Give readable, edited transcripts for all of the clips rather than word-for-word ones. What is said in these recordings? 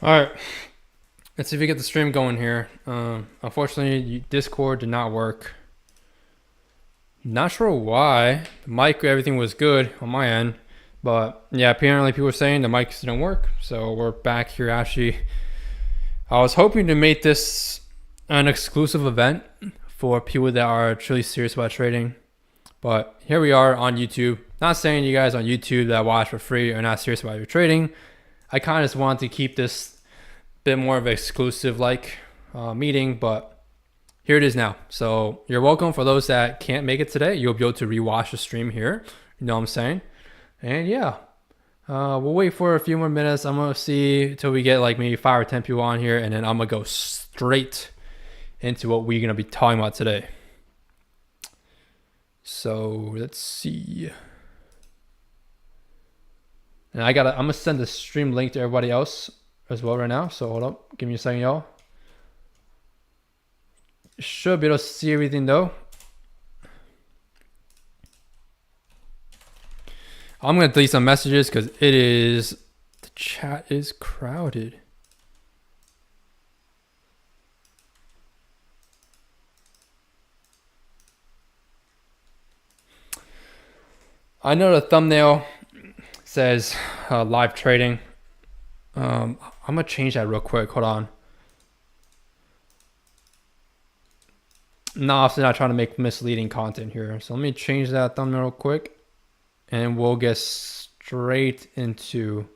All right, let's see if we get the stream going here. Unfortunately, Discord did not work. Not sure why. The mic, everything was good on my end, but yeah, apparently people were saying the mics didn't work. So we're back here. Actually, I was hoping to make this an exclusive event for people that are truly serious about trading, but here we are on YouTube. Not saying you guys on YouTube that watch for free are not serious about your trading. I kind of just wanted to keep this bit more of an exclusive meeting, but here it is now. So you're welcome. For those that can't make it today, you'll be able to rewatch the stream here. You know what I'm saying? And yeah, we'll wait for a few more minutes. I'm gonna see till we get like maybe 5 or 10 people on here, and then I'm gonna go straight into what we're gonna be talking about today. So let's see. And I'm gonna send the stream link to everybody else as well right now. So hold up, give me a second, y'all. Should be able to see everything though. I'm gonna delete some messages because the chat is crowded. I know the thumbnail says live trading. I'm gonna change that real quick. Hold on. No, obviously not trying to make misleading content here. So let me change that thumbnail real quick, and we'll get straight into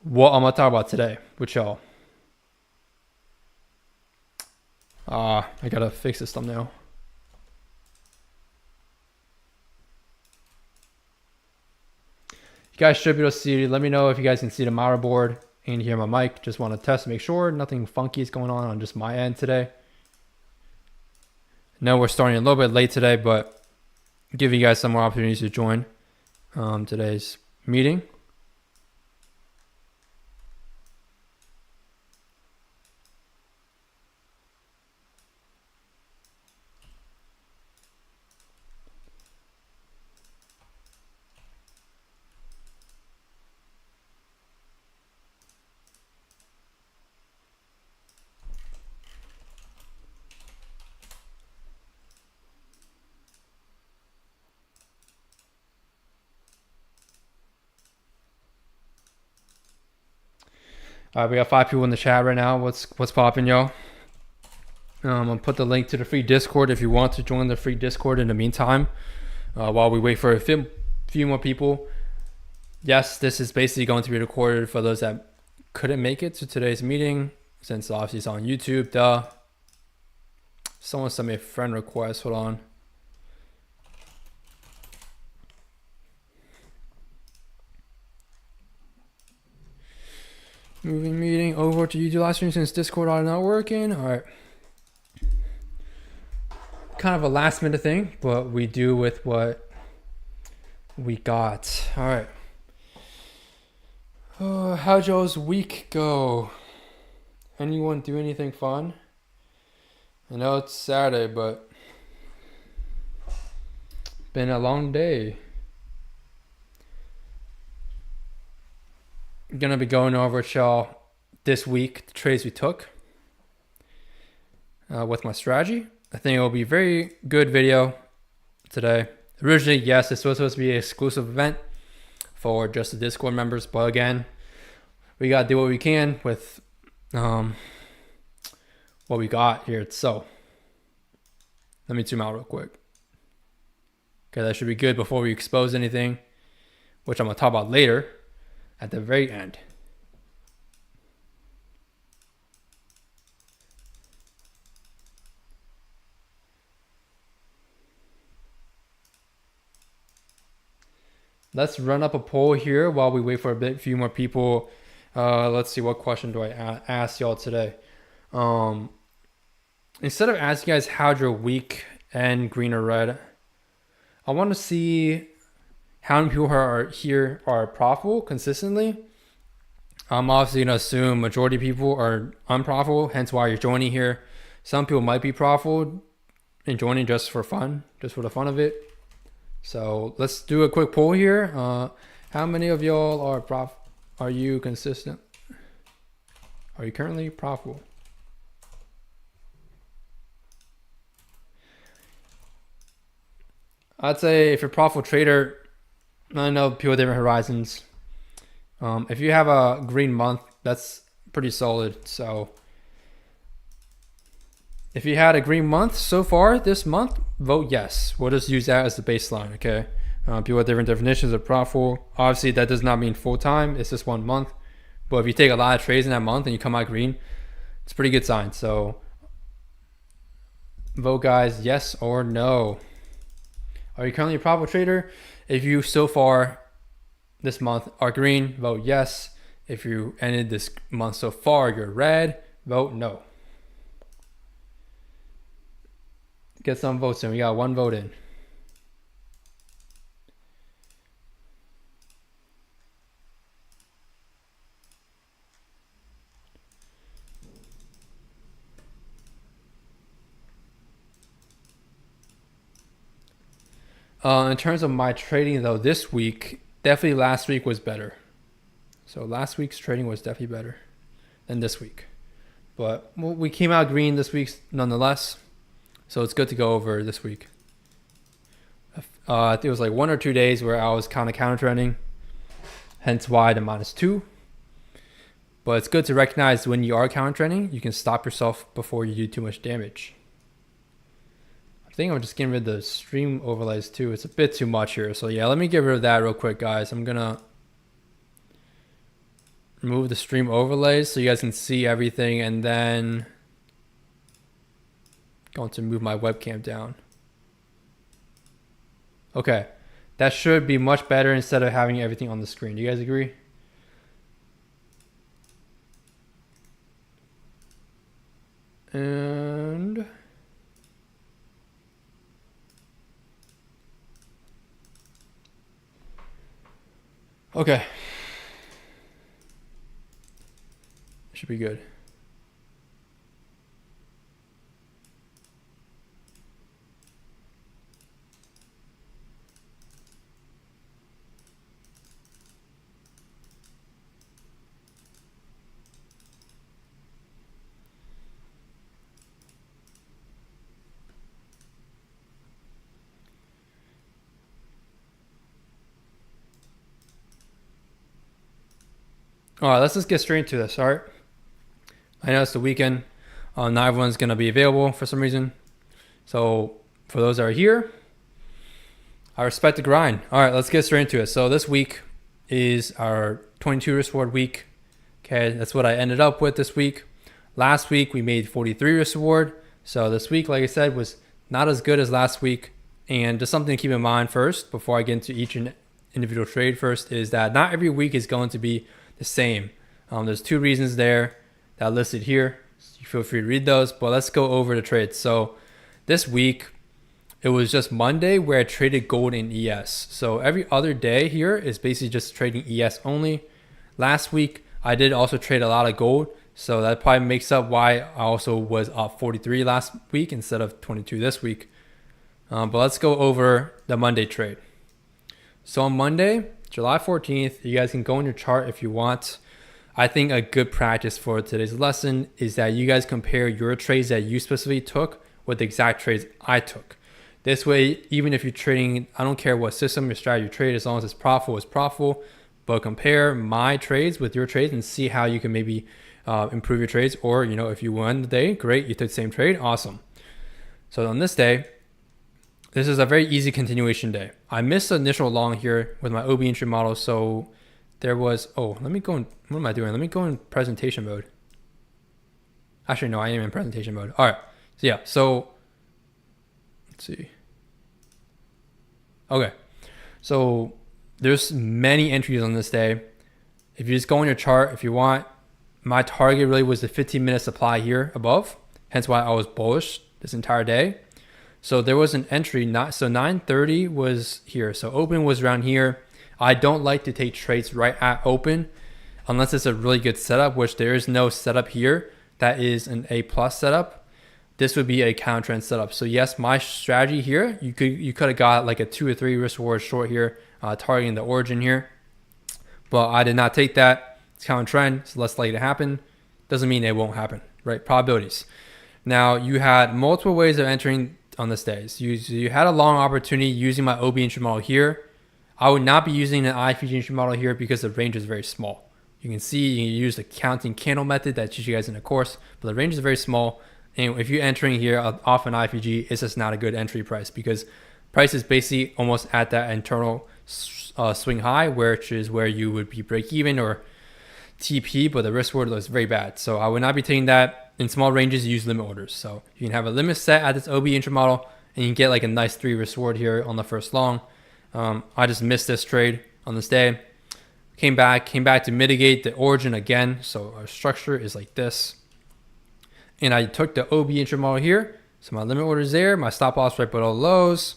what I'm gonna talk about today with y'all. I gotta fix this thumbnail. You guys should be able to see. Let me know if you guys can see the motherboard and hear my mic. Just want to test, make sure nothing funky is going on just my end today. No, we're starting a little bit late today, but give you guys some more opportunities to join today's meeting. All right, we got 5 people in the chat right now. What's popping, y'all? I'm gonna put the link to the free Discord if you want to join the free Discord in the meantime, while we wait for a few more people. Yes, this is basically going to be recorded for those that couldn't make it to today's meeting, since obviously it's on YouTube. Duh. Someone sent me a friend request. Hold on. Moving meeting over to YouTube live stream since Discord are not working. All right. Kind of a last minute thing, but we do with what we got. All right. How'd y'all's week go? Anyone do anything fun? I know it's Saturday, but been a long day. I'm gonna be going over with y'all this week the trades we took with my strategy. I think it will be a very good video today. Originally, yes, this was supposed to be an exclusive event for just the Discord members, but again, we gotta do what we can with what we got here. So let me zoom out real quick. Okay, that should be good before we expose anything, which I'm gonna talk about later at the very end. Let's run up a poll here while we wait for a few more people. Let's see, what question do I ask y'all today? Instead of asking you guys how'd your week end, green or red, I want to see how many people are here are profitable consistently. I'm obviously gonna assume majority of people are unprofitable, hence why you're joining here. Some people might be profitable and joining just for fun, just for the fun of it. So let's do a quick poll here. How many of y'all are you consistent? Are you currently profitable? I'd say if you're a profitable trader, I know people with different horizons. If you have a green month, that's pretty solid. So if you had a green month so far this month, vote yes. We'll just use that as the baseline, okay? People have different definitions of profitable. Obviously, that does not mean full time. It's just 1 month. But if you take a lot of trades in that month and you come out green, it's a pretty good sign. So vote, guys, yes or no. Are you currently a profitable trader? If you so far this month are green, vote yes. If you ended this month so far, you're red, vote no. Get some votes in. We got 1 vote in. In terms of my trading though, this week, definitely last week was better. So last week's trading was definitely better than this week. But we came out green this week nonetheless. So it's good to go over this week. I think it was like 1 or 2 days where I was kind of counter trending. Hence why the -2. But it's good to recognize when you are counter trending, you can stop yourself before you do too much damage. I think I'm just getting rid of the stream overlays too. It's a bit too much here. So yeah, let me get rid of that real quick, guys. I'm gonna remove the stream overlays so you guys can see everything, and then going to move my webcam down. Okay, that should be much better instead of having everything on the screen. Do you guys agree? And okay, should be good. All right, let's just get straight into this. All right, I know it's the weekend. Not everyone's gonna be available for some reason. So for those that are here, I respect the grind. All right, let's get straight into it. So this week is our 22 risk reward week. Okay, that's what I ended up with this week. Last week we made 43 risk reward. So this week, like I said, was not as good as last week. And just something to keep in mind first, before I get into each individual trade first, is that not every week is going to be the same. There's 2 reasons there that are listed here. So you feel free to read those, but let's go over the trades. So this week, it was just Monday where I traded gold in ES. So every other day here is basically just trading ES only. Last week, I did also trade a lot of gold. So that probably makes up why I also was up 43 last week instead of 22 this week. But let's go over the Monday trade. So on Monday, July 14th, you guys can go in your chart if you want. I think a good practice for today's lesson is that you guys compare your trades that you specifically took with the exact trades I took. This way, even if you're trading, I don't care what system or strategy you trade, as long as it's profitable, but compare my trades with your trades and see how you can maybe improve your trades. Or, if you won the day, great, you took the same trade, awesome. So on this day, this is a very easy continuation day. I missed the initial long here with my OB entry model. So there was, let me go in, what am I doing? Let me go in presentation mode. Actually, no, I am in presentation mode. All right. So yeah, let's see. Okay. So there's many entries on this day. If you just go on your chart, if you want, my target really was the 15-minute supply here above. Hence why I was bullish this entire day. So there was an entry, so 9:30 was here. So open was around here. I don't like to take trades right at open unless it's a really good setup, which there is no setup here that is an A+ setup. This would be a counter trend setup. So yes, my strategy here, you could have got like a 2 or 3 risk reward short here, targeting the origin here. But I did not take that. It's counter trend, so less likely to happen. doesn't mean it won't happen, right? Probabilities. Now, you had multiple ways of entering on this day. So you had a long opportunity using my OB entry model here. I would not be using an IFG entry model here because the range is very small. You can see you can use the counting candle method that I teach you guys in the course, but the range is very small. And if you're entering here off an IFG, it's just not a good entry price because price is basically almost at that internal swing high, which is where you would be break even or TP, but the risk reward is very bad. So I would not be taking that. In small ranges, use limit orders. So you can have a limit set at this OB intro model, and you can get like a nice 3 risk reward here on the first long. I just missed this trade on this day. Came back to mitigate the origin again. So our structure is like this. And I took the OB intro model here. So my limit order is there, my stop loss right below lows.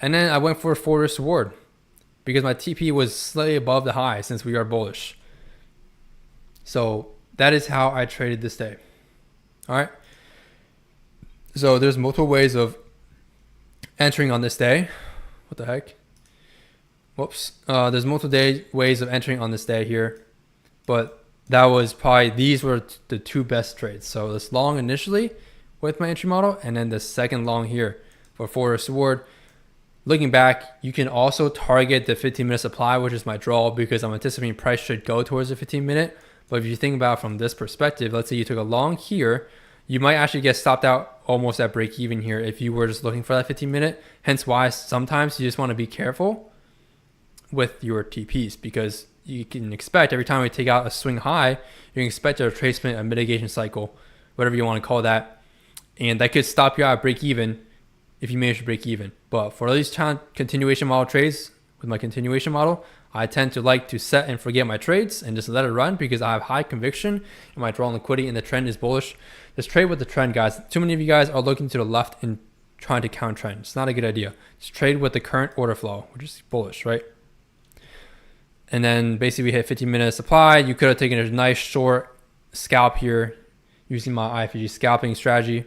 And then I went for a 4 risk reward because my TP was slightly above the high since we are bullish. So that is how I traded this day. All right. So there's multiple ways of entering on this day. What the heck? Whoops. There's multiple ways of entering on this day here, but that was probably, these were the 2 best trades. So this long initially with my entry model, and then the second long here for 4 risk reward. Looking back, you can also target the 15-minute supply, which is my draw, because I'm anticipating price should go towards the 15-minute. But if you think about it from this perspective, let's say you took a long here, you might actually get stopped out almost at break even here if you were just looking for that 15-minute. Hence why sometimes you just want to be careful with your TPs, because you can expect every time we take out a swing high, you can expect a retracement, a mitigation cycle, whatever you want to call that. And that could stop you out at break even if you manage to break even. But for these continuation model trades, with my continuation model, I tend to like to set and forget my trades and just let it run because I have high conviction in my draw and liquidity and the trend is bullish. Just trade with the trend, guys. Too many of you guys are looking to the left and trying to counter trend. It's not a good idea. Just trade with the current order flow, which is bullish, right? And then basically we hit 15-minute supply. You could have taken a nice short scalp here using my IFG scalping strategy.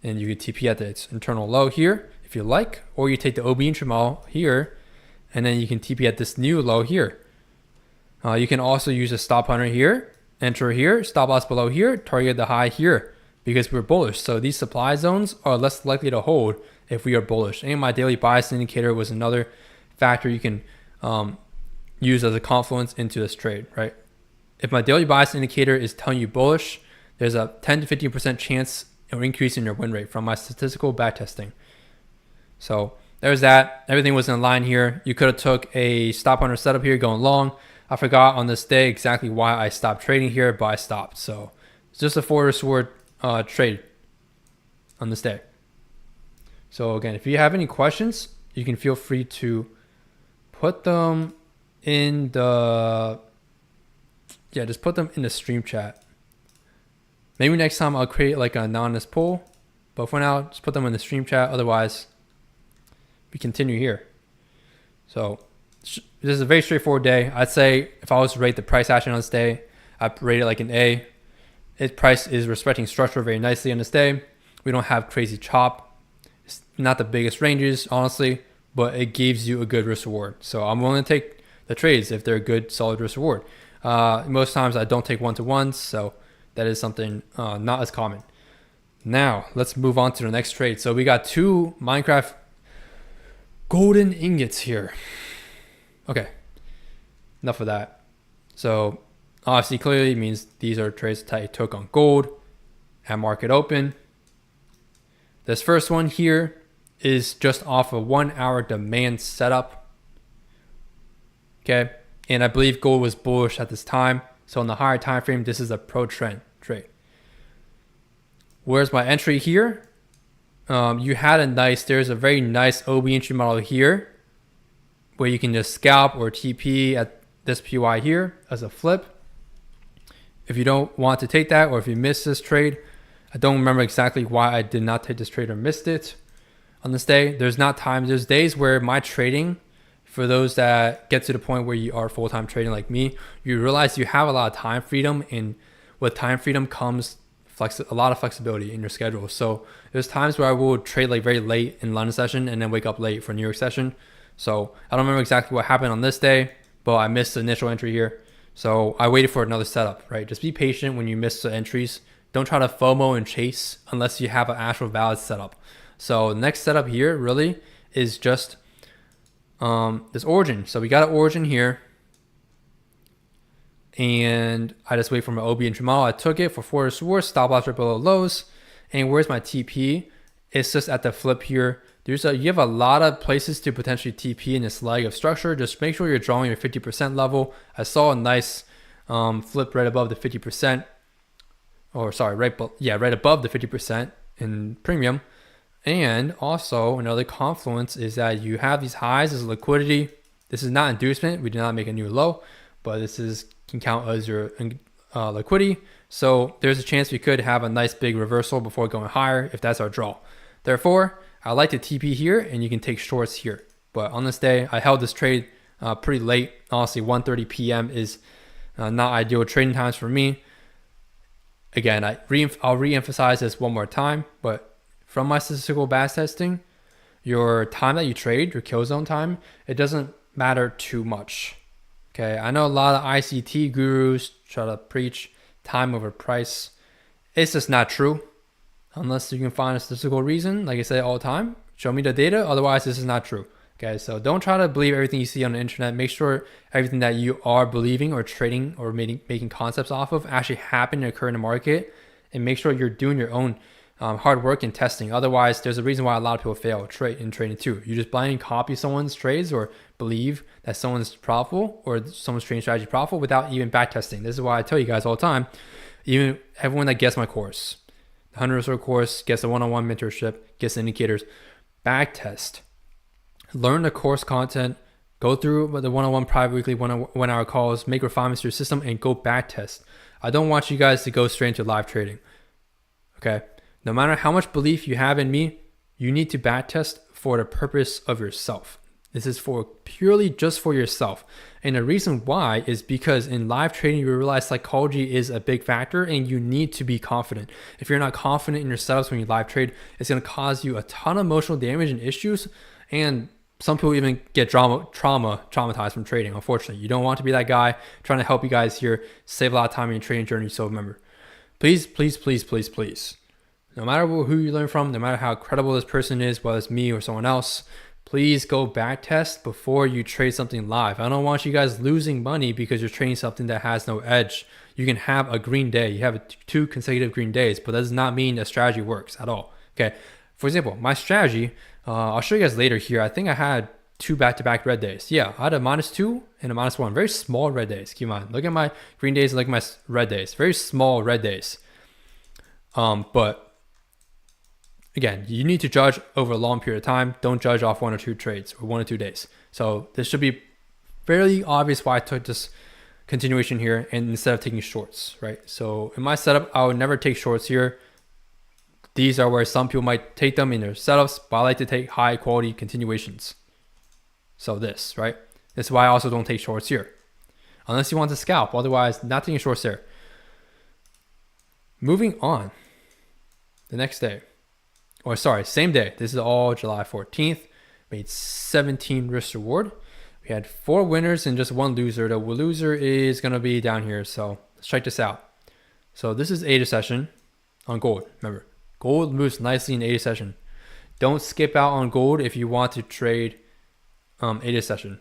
And you could TP at the internal low here if you like, or you take the OB entry model here, and then you can TP at this new low here. You can also use a stop hunter here, enter here, stop loss below here, target the high here because we're bullish. So these supply zones are less likely to hold if we are bullish. And my daily bias indicator was another factor you can use as a confluence into this trade, right? If my daily bias indicator is telling you bullish, there's a 10 to 15% chance or increase in your win rate from my statistical backtesting. So there's that. Everything was in line here. You could have took a stop hunter setup here going long. I forgot on this day exactly why I stopped trading here, but I stopped. So it's just a 4 risk reward trade on this day. So again, if you have any questions, you can feel free to put them in the, just put them in the stream chat. Maybe next time I'll create like an anonymous poll, but for now, just put them in the stream chat. Otherwise, we continue here. So this is a very straightforward day. I'd say if I was to rate the price action on this day, I'd rate it like an A. Its price is respecting structure very nicely on this day. We don't have crazy chop. It's not the biggest ranges, honestly, but it gives you a good risk reward. So I'm willing to take the trades if they're a good, solid risk reward. Most times I don't take one-to-ones, so that is something not as common. Now, let's move on to the next trade. So we got 2 Minecraft golden ingots here. Okay, enough of that. So obviously clearly means these are trades that I took on gold at market open. This first one here is just off a 1 hour demand setup. Okay, and I believe gold was bullish at this time. So in the higher time frame, this is a pro trend trade. Where's my entry here? There's a very nice OB entry model here where you can just scalp or TP at this PY here as a flip. If you don't want to take that, or if you miss this trade, I don't remember exactly why I did not take this trade or missed it on this day. There's days where my trading, for those that get to the point where you are full-time trading like me, you realize you have a lot of time freedom, and with time freedom comes a lot of flexibility in your schedule. So there's times where I will trade like very late in London session and then wake up late for New York session. So I don't remember exactly what happened on this day, but I missed the initial entry here. So I waited for another setup, right? Just be patient when you miss the entries. Don't try to FOMO and chase unless you have an actual valid setup. So the next setup here really is just this origin. So we got an origin here. And I just wait for my OB entry model. I took it for forward support, stop loss right below lows. And where's my TP? It's just at the flip here. You have a lot of places to potentially TP in this leg of structure. Just make sure you're drawing your 50% level. I saw a nice flip right above the 50%, or sorry, right above the 50% in premium. And also another confluence is that you have these highs as liquidity. This is not inducement. We did not make a new low, but this can count as your liquidity. So there's a chance we could have a nice big reversal before going higher if that's our draw. Therefore, I like to TP here, and you can take shorts here. But on this day, I held this trade pretty late. Honestly, 1:30 p.m. is not ideal trading times for me. Again, I'll re-emphasize this one more time, but from my statistical backtesting, your time that you trade, your kill zone time, it doesn't matter too much. Okay, I know a lot of ICT gurus try to preach time over price. It's just not true. Unless you can find a statistical reason, like I say all the time, show me the data. Otherwise, this is not true. Okay, so don't try to believe everything you see on the internet. Make sure everything that you are believing or trading or making concepts off of actually happen and occur in the market, and make sure you're doing your own hard work and testing. Otherwise, there's a reason why a lot of people fail in trading too. You just blindly copy someone's trades or believe that someone's profitable or someone's trading strategy profitable without even back testing. This is why I tell you guys all the time, even everyone that gets my course, the 100 course, gets a one-on-one mentorship, gets indicators, back test. Learn the course content, go through the one-on-one private weekly 1 hour calls, make refinements to your system, and go back test. I don't want you guys to go straight into live trading. Okay? No matter how much belief you have in me, you need to back test for the purpose of yourself. This is purely just for yourself. And the reason why is because in live trading, you realize psychology is a big factor and you need to be confident. If you're not confident in your setups when you live trade, it's going to cause you a ton of emotional damage and issues. And some people even get traumatized from trading. Unfortunately, you don't want to be that guy. Trying to help you guys here save a lot of time in your trading journey. So remember, please, no matter who you learn from, no matter how credible this person is, whether it's me or someone else, please go back test before you trade something live. I don't want you guys losing money because you're trading something that has no edge. You can have a green day. You have 2 consecutive green days, but that does not mean the strategy works at all. Okay. For example, my strategy, I'll show you guys later here. I think I had 2 back-to-back red days. Yeah, I had a -2 and a -1. Very small red days. Keep in mind. Look at my green days and look at my red days. Very small red days. But again, you need to judge over a long period of time. Don't judge off 1 or 2 trades or 1 or 2 days. So this should be fairly obvious why I took this continuation here and instead of taking shorts, right? So in my setup, I would never take shorts here. These are where some people might take them in their setups, but I like to take high quality continuations. So this, right? This is why I also don't take shorts here. Unless you want to scalp, otherwise not taking shorts there. Moving on, the next day. Or sorry, same day. This is all July 14th. Made 17 risk reward. We had 4 winners and just 1 loser. The loser is going to be down here. So let's check this out. So this is 8 session on gold. Remember, gold moves nicely in 8 session. Don't skip out on gold if you want to trade 8 session.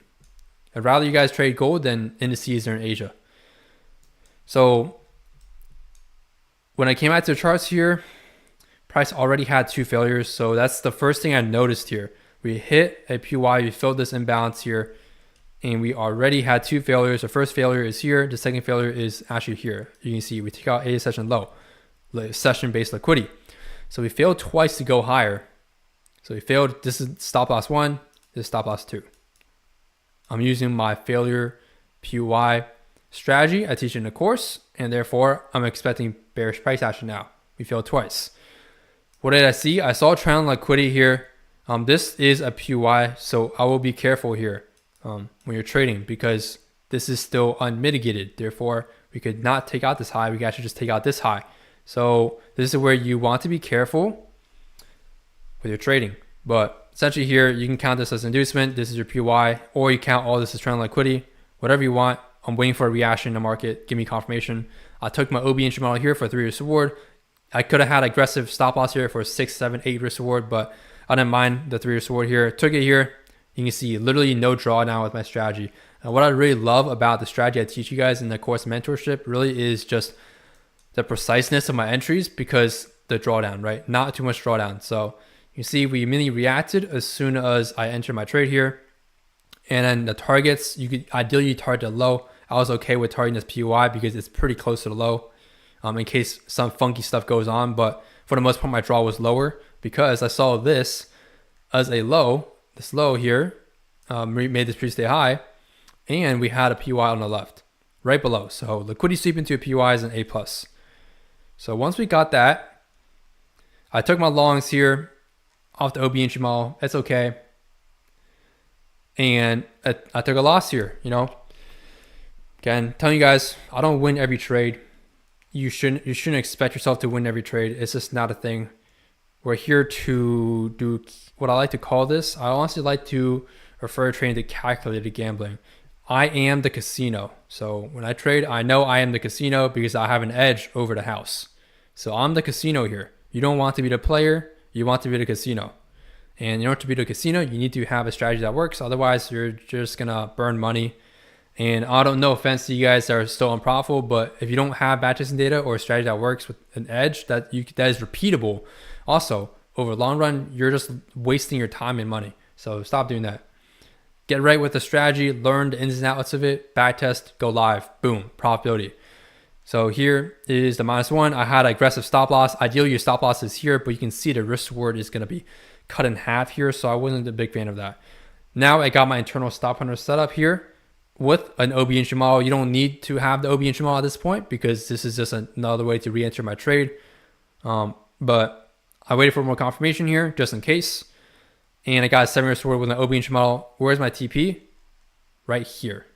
I'd rather you guys trade gold than indices are in Asia. So when I came out to the charts here, price already had 2 failures. So that's the first thing I noticed here. We hit a PY, we filled this imbalance here, and we already had 2 failures. The first failure is here. The second failure is actually here. You can see we take out 8 session low, session-based liquidity. So we failed twice to go higher. So we failed, this is stop loss 1, this is stop loss 2. I'm using my failure PY strategy I teach in the course, and therefore I'm expecting bearish price action now. We failed twice. What did I see? I saw trailing liquidity here. This is a PY, so I will be careful here when you're trading because this is still unmitigated. Therefore, we could not take out this high. We could actually just take out this high. So this is where you want to be careful with your trading. But essentially here, you can count this as inducement. This is your PY, or you count all this as trailing liquidity. Whatever you want. I'm waiting for a reaction in the market, give me confirmation. I took my OB entry model here for 3 risk reward. I could have had aggressive stop loss here for 6, 7, 8 risk reward, but I didn't mind the 3 risk reward here. Took it here. You can see literally no drawdown with my strategy. And what I really love about the strategy I teach you guys in the course mentorship really is just the preciseness of my entries, because the drawdown, right? Not too much drawdown. So you see we immediately reacted as soon as I entered my trade here. And then the targets, you could ideally target the low. I was okay with targeting this POI because it's pretty close to the low, in case some funky stuff goes on. But for the most part, my draw was lower because I saw this as a low. This low here made this pre-stay high, and we had a POI on the left, right below. So liquidity sweep into a POI is an A+. So once we got that, I took my longs here off the OB entry model. It's okay. And I took a loss here, you know. Again, telling you guys, I don't win every trade. You shouldn't expect yourself to win every trade. It's just not a thing. We're here to do what I like to call this. I honestly like to refer trading to calculated gambling. I am the casino. So when I trade, I know I am the casino because I have an edge over the house. So I'm the casino here. You don't want to be the player. You want to be the casino. And in order to be the casino, you need to have a strategy that works. Otherwise, you're just going to burn money. And I don't know, offense to you guys that are still unprofitable, but if you don't have backtesting data or a strategy that works with an edge that is repeatable, also over the long run, you're just wasting your time and money. So stop doing that. Get right with the strategy, learn the ins and outs of it, backtest, go live, boom, profitability. So here is the -1. I had aggressive stop loss. Ideally, your stop loss is here, but you can see the risk reward is going to be cut in half here, so I wasn't a big fan of that. Now I got my internal stop hunter set up here with an OB entry model. You don't need to have the OB entry model at this point because this is just another way to re-enter my trade. But I waited for more confirmation here just in case. And I got a 7 risk reward with an OB entry model. Where's my TP? Right here.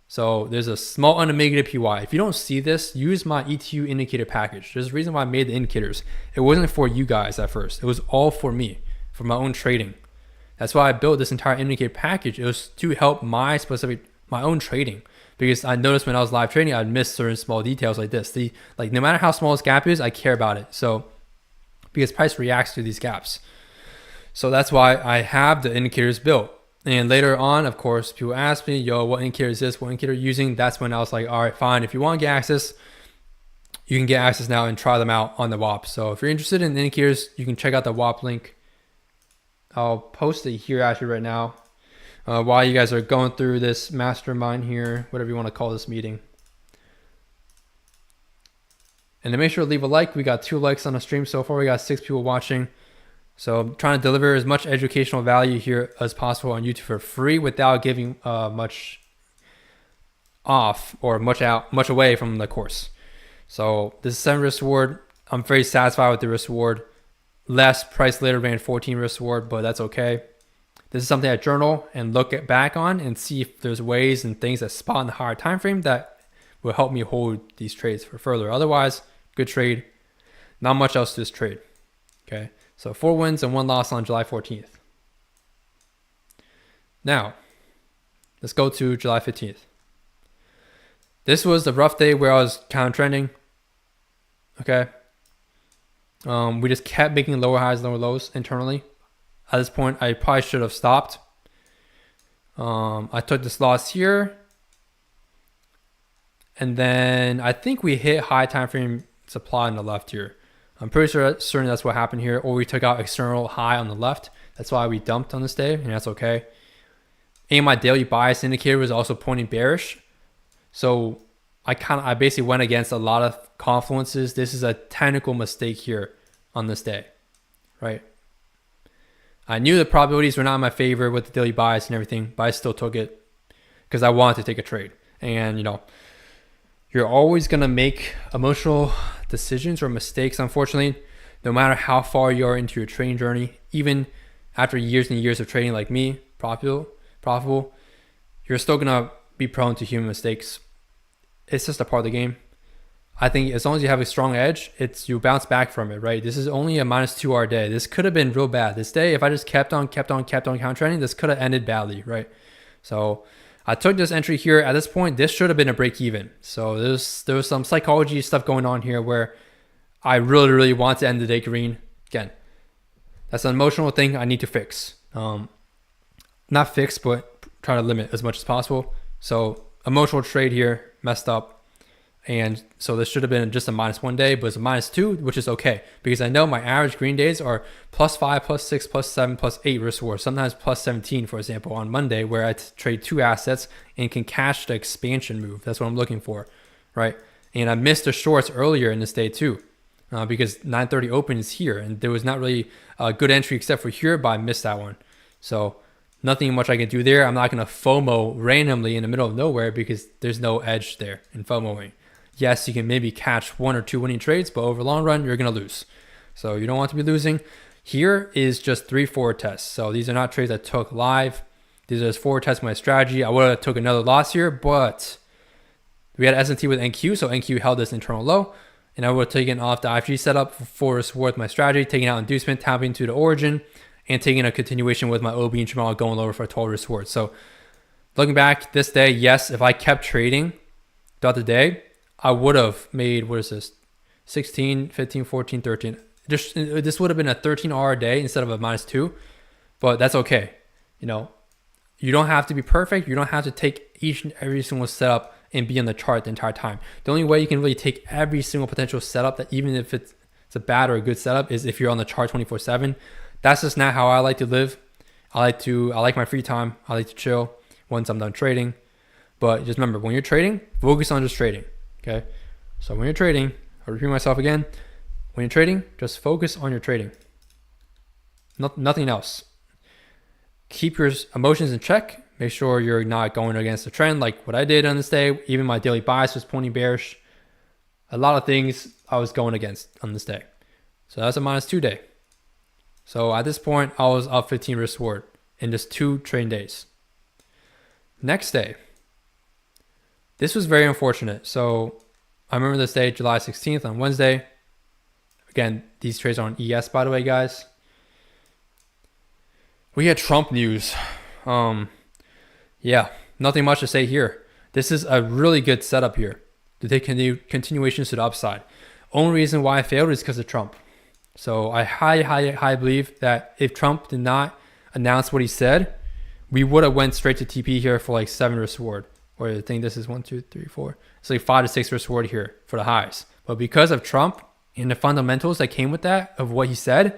So there's a small unmitigated PY. If you don't see this, use my ETU indicator package. There's a reason why I made the indicators. It wasn't for you guys at first. It was all for me, for my own trading. That's why I built this entire indicator package. It was to help my own trading. Because I noticed when I was live trading, I'd miss certain small details like this. No matter how small this gap is, I care about it. So because price reacts to these gaps. So that's why I have the indicators built. And later on, of course, people ask me, yo, what indicator is this? What indicator are you using? That's when I was like, all right, fine. If you want to get access, you can get access now and try them out on the WAP. So if you're interested in indicators, you can check out the WAP link. I'll post it here actually right now while you guys are going through this mastermind here, whatever you want to call this meeting. And to make sure to leave a like. We got 2 likes on the stream so far. We got 6 people watching. So I'm trying to deliver as much educational value here as possible on YouTube for free without giving much off or much away from the course. So this is 7 risk reward. I'm very satisfied with the risk reward. Less price later band 14 risk reward, but that's okay. This is something I journal and look back on and see if there's ways and things that spot in the higher time frame that will help me hold these trades for further. Otherwise, good trade. Not much else to this trade. Okay. So 4 wins and 1 loss on July 14th. Now, let's go to July 15th. This was the rough day where I was kind of trending. Okay. We just kept making lower highs, lower lows internally. At this point, I probably should have stopped. I took this loss here. And then I think we hit high time frame supply on the left here. I'm pretty certain that's what happened here, or we took out external high on the left. That's why we dumped on this day, and that's okay. And my daily bias indicator was also pointing bearish. So I basically went against a lot of confluences. This is a technical mistake here on this day, right? I knew the probabilities were not in my favor with the daily bias and everything, but I still took it because I wanted to take a trade. And, you're always going to make emotional decisions or mistakes, unfortunately, no matter how far you are into your trading journey. Even after years and years of trading like me, profitable, you're still going to be prone to human mistakes. It's just a part of the game. I think as long as you have a strong edge, you bounce back from it, right? This is only a -2 hour day. This could have been real bad. This day, if I just kept on counter trending, this could have ended badly, right? So I took this entry here. At this point, this should have been a break even. So there was some psychology stuff going on here where I really, really want to end the day green. Again, that's an emotional thing I need to fix. Not fix, but try to limit as much as possible. So emotional trade here, messed up. And so this should have been just a -1 day, but it's a -2, which is okay. Because I know my average green days are +5, +6, +7, +8 risk reward. Sometimes +17, for example, on Monday, where I trade 2 assets and can catch the expansion move. That's what I'm looking for, right? And I missed the shorts earlier in this day too. Because 9:30 open is here. And there was not really a good entry except for here, but I missed that one. So nothing much I can do there. I'm not going to FOMO randomly in the middle of nowhere because there's no edge there in FOMOing. Yes, you can maybe catch 1 or 2 winning trades, but over the long run, you're going to lose. So you don't want to be losing. Here is just 3 forward tests. So these are not trades I took live. These are just forward tests my strategy. I would have took another loss here, but we had S&T with NQ, so NQ held this internal low. And I would have taken off the IFG setup for risk with my strategy, taking out inducement, tapping to the origin, and taking a continuation with my OB and Jamal going lower for a total risk reward. So looking back this day, yes, if I kept trading throughout the day, I would have made, what is this, 16, 15, 14, 13. This would have been a 13-hour day instead of a -2, but that's okay. You know, you don't have to be perfect. You don't have to take each and every single setup and be on the chart the entire time. The only way you can really take every single potential setup, that even if it's a bad or a good setup, is if you're on the chart 24/7. That's just not how I like to live. I like my free time. I like to chill once I'm done trading. But just remember, when you're trading, focus on just trading. Okay, so when you're trading, I'll repeat myself again. When you're trading, just focus on your trading. Nothing else. Keep your emotions in check. Make sure you're not going against the trend like what I did on this day. Even my daily bias was pointing bearish. A lot of things I was going against on this day. So that's a -2 day. So at this point, I was up 15 risk reward in just 2 trading days. Next day. This was very unfortunate. So I remember this day, July 16th on Wednesday. Again, these trades are on ES, by the way, guys. We had Trump news. Yeah, nothing much to say here. This is a really good setup here to take continuations to the upside. Only reason why I failed is because of Trump. So I highly believe that if Trump did not announce what he said, we would have went straight to TP here for like 7 risk reward. Or I think this is 1, 2, 3, 4. It's like 5 to 6 risk reward here for the highs. But because of Trump and the fundamentals that came with that, of what he said,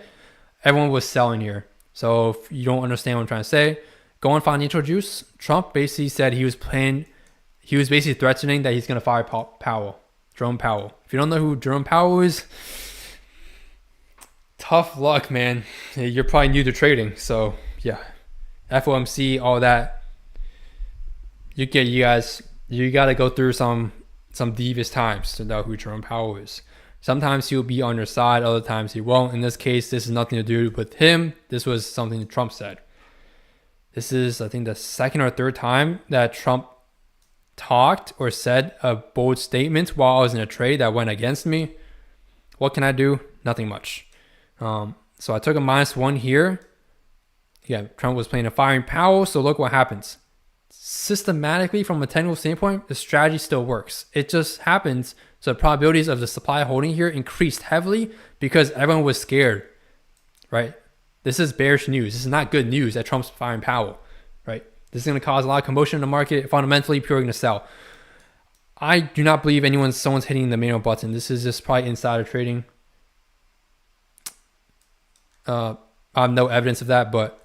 everyone was selling here. So if you don't understand what I'm trying to say, go on financial juice. Trump basically said he was basically threatening that he's going to fire Jerome Powell. If you don't know who Jerome Powell is, tough luck, man. You're probably new to trading. So yeah, FOMC, all that. You got to go through some devious times to know who Jerome Powell is. Sometimes he'll be on your side, other times he won't. In this case, this has nothing to do with him. This was something that Trump said. This is, I think, the 2nd or 3rd time that Trump talked or said a bold statement while I was in a trade that went against me. What can I do? Nothing much. So I took a -1 here. Yeah, Trump was playing a firing Powell, so look what happens. Systematically, from a technical standpoint, the strategy still works. It just happens. So the probabilities of the supply holding here increased heavily because everyone was scared, right? This is bearish news. This is not good news that Trump's firing Powell, right? This is going to cause a lot of commotion in the market. Fundamentally, people are going to sell. I do not believe someone's hitting the manual button. This is just probably insider trading. I have no evidence of that, but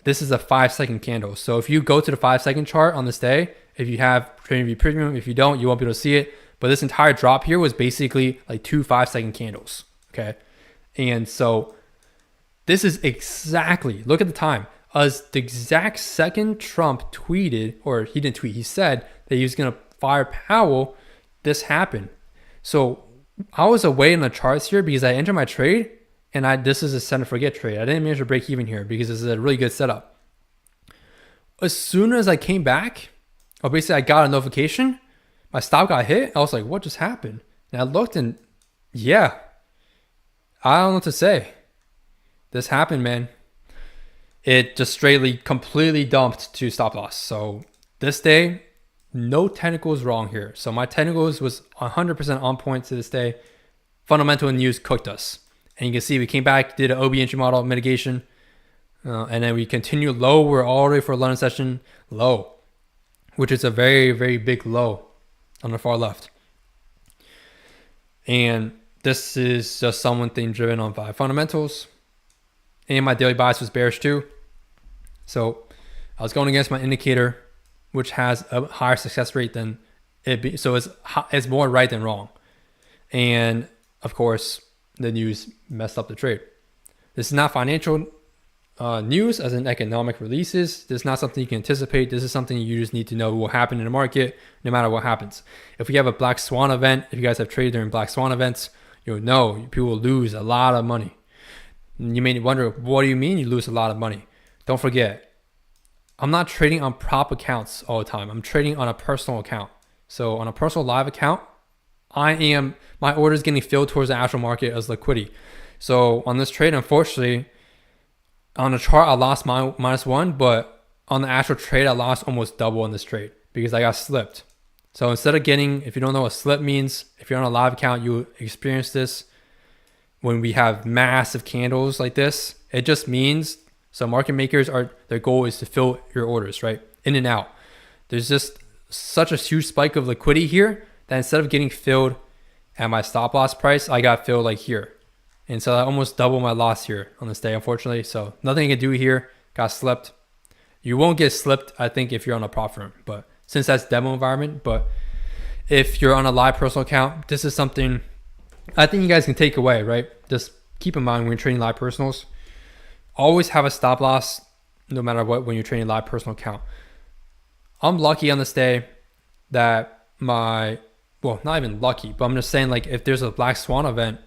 this is a 5-second candle. So if you go to the 5-second chart on this day, if you have TradingView Premium, if you don't, you won't be able to see it. But this entire drop here was basically like 2 5-second candles. Okay. And so this is exactly, look at the time. As the exact second Trump tweeted, or he didn't tweet, he said that he was going to fire Powell, this happened. So I was away in the charts here because I entered my trade. And this is a set and forget trade. I didn't manage to break even here because this is a really good setup. As soon as I came back, basically I got a notification. My stop got hit. I was like, what just happened? And I looked and yeah, I don't know what to say. This happened, man. It just straightly, completely dumped to stop loss. So this day, no technicals wrong here. So my technicals was 100% on point to this day. Fundamental news cooked us. And you can see we came back, did an OB entry model mitigation, and then we continue low. We're all ready for a London session low, which is a very, very big low on the far left. And this is just someone thing driven on by fundamentals. And my daily bias was bearish too. So I was going against my indicator, which has a higher success rate than it be. So it's more right than wrong. And of course, the news messed up the trade. This is not financial news as in economic releases. This is not something you can anticipate. This is something you just need to know will happen in the market no matter what happens. If we have a black swan event, if you guys have traded during black swan events, you'll know people will lose a lot of money. You may wonder, what do you mean you lose a lot of money? Don't forget, I'm not trading on prop accounts all the time. I'm trading on a personal account. So on a personal live account, my order is getting filled towards the actual market as liquidity. So on this trade, unfortunately, on the chart, I lost -1, but on the actual trade, I lost almost double on this trade because I got slipped. So instead of getting, if you don't know what slip means, if you're on a live account, you experience this when we have massive candles like this. It just means, so market makers their goal is to fill your orders, right? In and out. There's just such a huge spike of liquidity here that instead of getting filled at my stop loss price, I got filled like here. And so I almost doubled my loss here on this day, unfortunately. So nothing I can do here. Got slipped. You won't get slipped, I think, if you're on a prop firm, but since that's demo environment. But if you're on a live personal account, this is something I think you guys can take away, right? Just keep in mind when you're trading live personals, always have a stop loss no matter what when you're trading live personal account. I'm lucky on this day that not even lucky, but I'm just saying, like, if there's a black swan event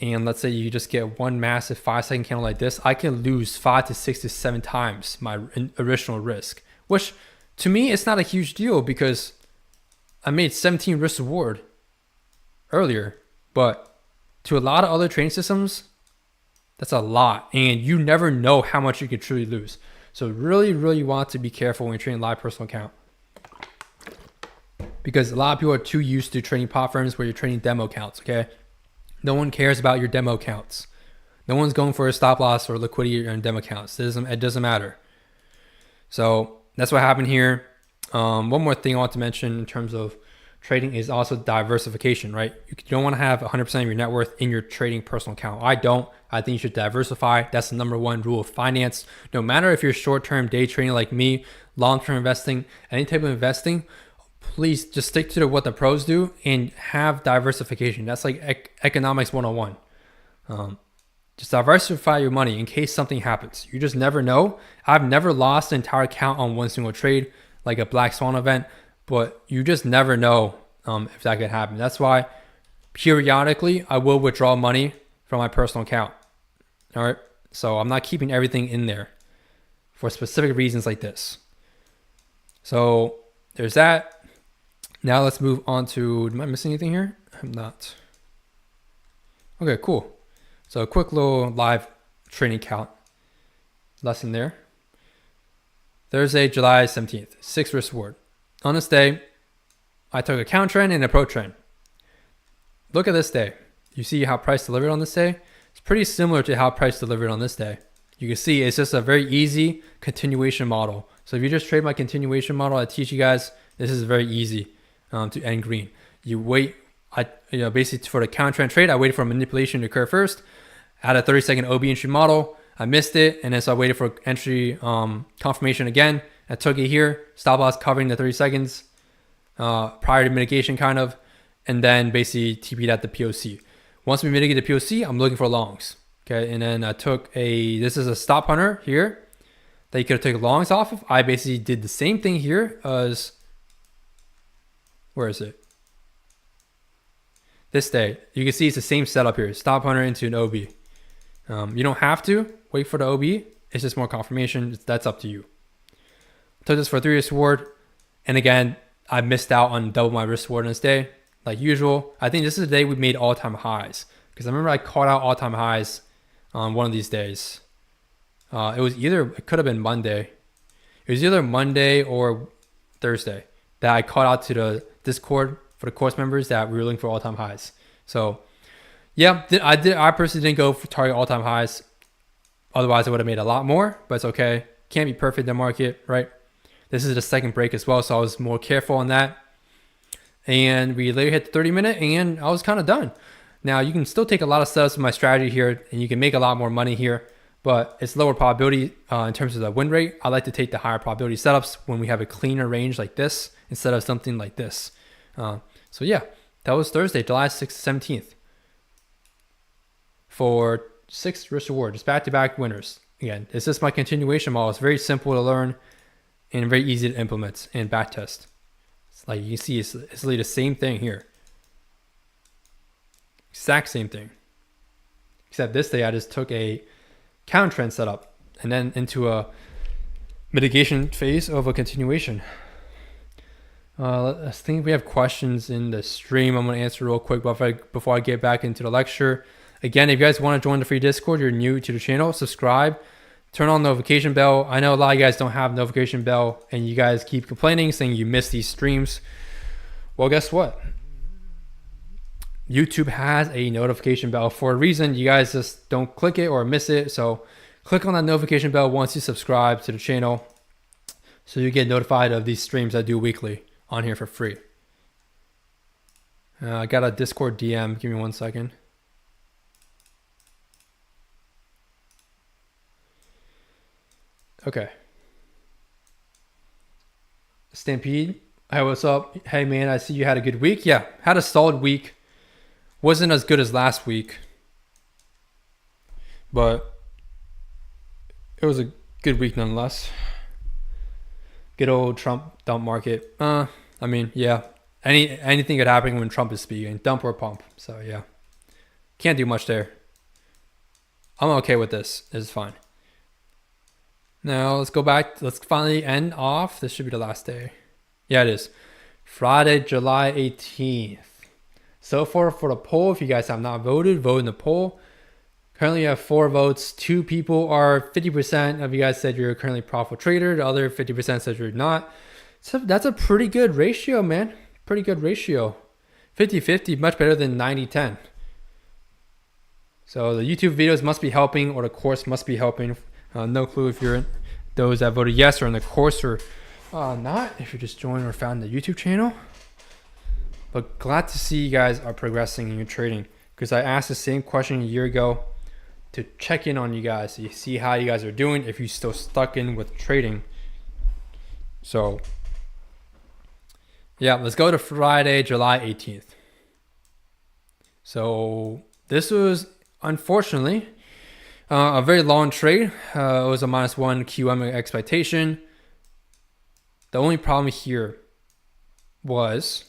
and let's say you just get one massive 5-second candle like this, I can lose 5 to 6 to 7 times my original risk, which to me, it's not a huge deal because I made 17 risk reward earlier, but to a lot of other trading systems, that's a lot, and you never know how much you could truly lose. So really, really want to be careful when you're trading live personal account, because a lot of people are too used to trading prop firms where you're trading demo accounts. Okay, no one cares about your demo accounts. No one's going for a stop loss or liquidity on demo accounts. It doesn't matter. So that's what happened here. One more thing I want to mention in terms of trading is also diversification, right? You don't want to have 100% of your net worth in your trading personal account. I don't. I think you should diversify. That's the #1 rule of finance. No matter if you're short-term day trading like me, long-term investing, any type of investing, please just stick to what the pros do and have diversification. That's like economics 101. Just diversify your money in case something happens. You just never know. I've never lost an entire account on one single trade, like a black swan event, but you just never know if that could happen. That's why periodically I will withdraw money from my personal account. All right. So I'm not keeping everything in there for specific reasons like this. So there's that. Now let's move on to, am I missing anything here? I'm not. Okay, cool. So a quick little live trading count lesson there. Thursday, July 17th, 6 risk reward. On this day, I took a count trend and a pro trend. Look at this day. You see how price delivered on this day? It's pretty similar to how price delivered on this day. You can see it's just a very easy continuation model. So if you just trade my continuation model I teach you guys, this is very easy to end green. You wait, basically for the count trend trade, I waited for manipulation to occur first. I had a 30-second OB entry model. I missed it, and then so I waited for entry confirmation again. I took it here, stop loss covering the 30 seconds prior to mitigation kind of, and then basically TP'd at the POC. Once we mitigate the POC, I'm looking for longs. Okay, and then I took this is a stop hunter here that you could have taken longs off of. I basically did the same thing here as, where is it? This day. You can see it's the same setup here. Stop hunter into an OB. You don't have to wait for the OB. It's just more confirmation. That's up to you. Took this for 3 risk reward. And again, I missed out on double my risk reward on this day. Like usual. I think this is the day we made all-time highs. Because I remember I caught out all-time highs on one of these days. It could have been Monday. It was either Monday or Thursday that I called out to the Discord for the course members that we were looking for all-time highs. So yeah, I personally didn't go for target all-time highs. Otherwise, I would have made a lot more, but it's okay. Can't be perfect in the market, right? This is the second break as well, so I was more careful on that. And we later hit the 30-minute, and I was kind of done. Now, you can still take a lot of setups in my strategy here, and you can make a lot more money here, but it's lower probability in terms of the win rate. I like to take the higher probability setups when we have a cleaner range like this instead of something like this. So yeah, that was Thursday, July 6th, 17th. For 6 risk reward, just back-to-back winners. Again, it's just my continuation model. It's very simple to learn and very easy to implement and back test. It's like you can see, it's literally the same thing here. Exact same thing. Except this day I just took a counter trend setup and then into a mitigation phase of a continuation. I think we have questions in the stream. I'm going to answer real quick before I get back into the lecture. Again, if you guys want to join the free Discord, you're new to the channel, subscribe, turn on the notification bell. I know a lot of you guys don't have notification bell and you guys keep complaining saying you miss these streams. Well, guess what? YouTube has a notification bell for a reason. You guys just don't click it or miss it. So click on that notification bell once you subscribe to the channel so you get notified of these streams I do weekly on here for free. I got a Discord DM. Give me 1 second. Okay. Stampede. Hey, what's up? Hey, man, I see you had a good week. Yeah, had a solid week. Wasn't as good as last week, but it was a good week nonetheless. Good old Trump dump market. I mean, yeah, anything could happen when Trump is speaking, dump or pump. So yeah, can't do much there. I'm okay with this. It's fine. Now let's go back. Let's finally end off. This should be the last day. Yeah, it is. Friday, July 18th. So far for the poll, if you guys have not voted, vote in the poll. Currently you have 4 votes. 2 people are 50% of you guys said you're currently a profitable trader. The other 50% said you're not. So that's a pretty good ratio, man. Pretty good ratio. 50-50, much better than 90-10. So the YouTube videos must be helping, or the course must be helping. No clue if you're in those that voted yes or in the course or not. If you just joined or found the YouTube channel. But glad to see you guys are progressing in your trading, because I asked the same question a year ago to check in on you guys, to see how you guys are doing, if you're still stuck in with trading. So yeah, let's go to Friday, July 18th. So this was unfortunately a very long trade. It was a -1 QM expectation. The only problem here was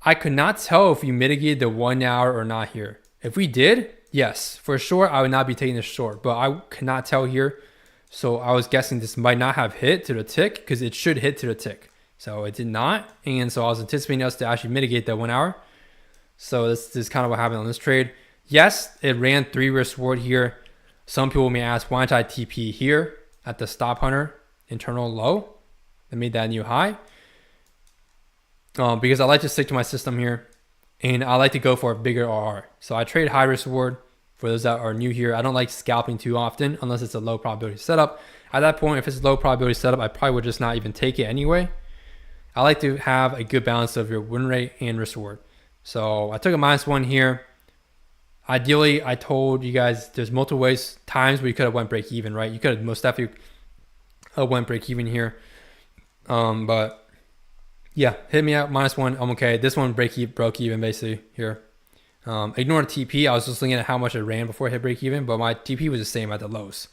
I could not tell if we mitigated the 1 hour or not here. If we did, yes, for sure, I would not be taking this short, but I cannot tell here. So I was guessing this might not have hit to the tick, because it should hit to the tick. So it did not. And so I was anticipating us to actually mitigate that 1 hour. So this is kind of what happened on this trade. Yes, it ran 3 risk reward here. Some people may ask, why don't I TP here at the stop hunter internal low that made that new high? Because I like to stick to my system here, and I like to go for a bigger RR. So I trade high risk reward. For those that are new here, I don't like scalping too often unless it's a low probability setup. At that point, if it's a low probability setup, I probably would just not even take it anyway. I like to have a good balance of your win rate and risk reward. So I took a -1 here. Ideally, I told you guys there's multiple ways, times where you could have went break even, right? You could have most definitely went break even here. But yeah, hit me at -1. I'm okay. This one broke even basically here. Ignore the TP. I was just looking at how much it ran before it hit break even, but my TP was the same at the lows.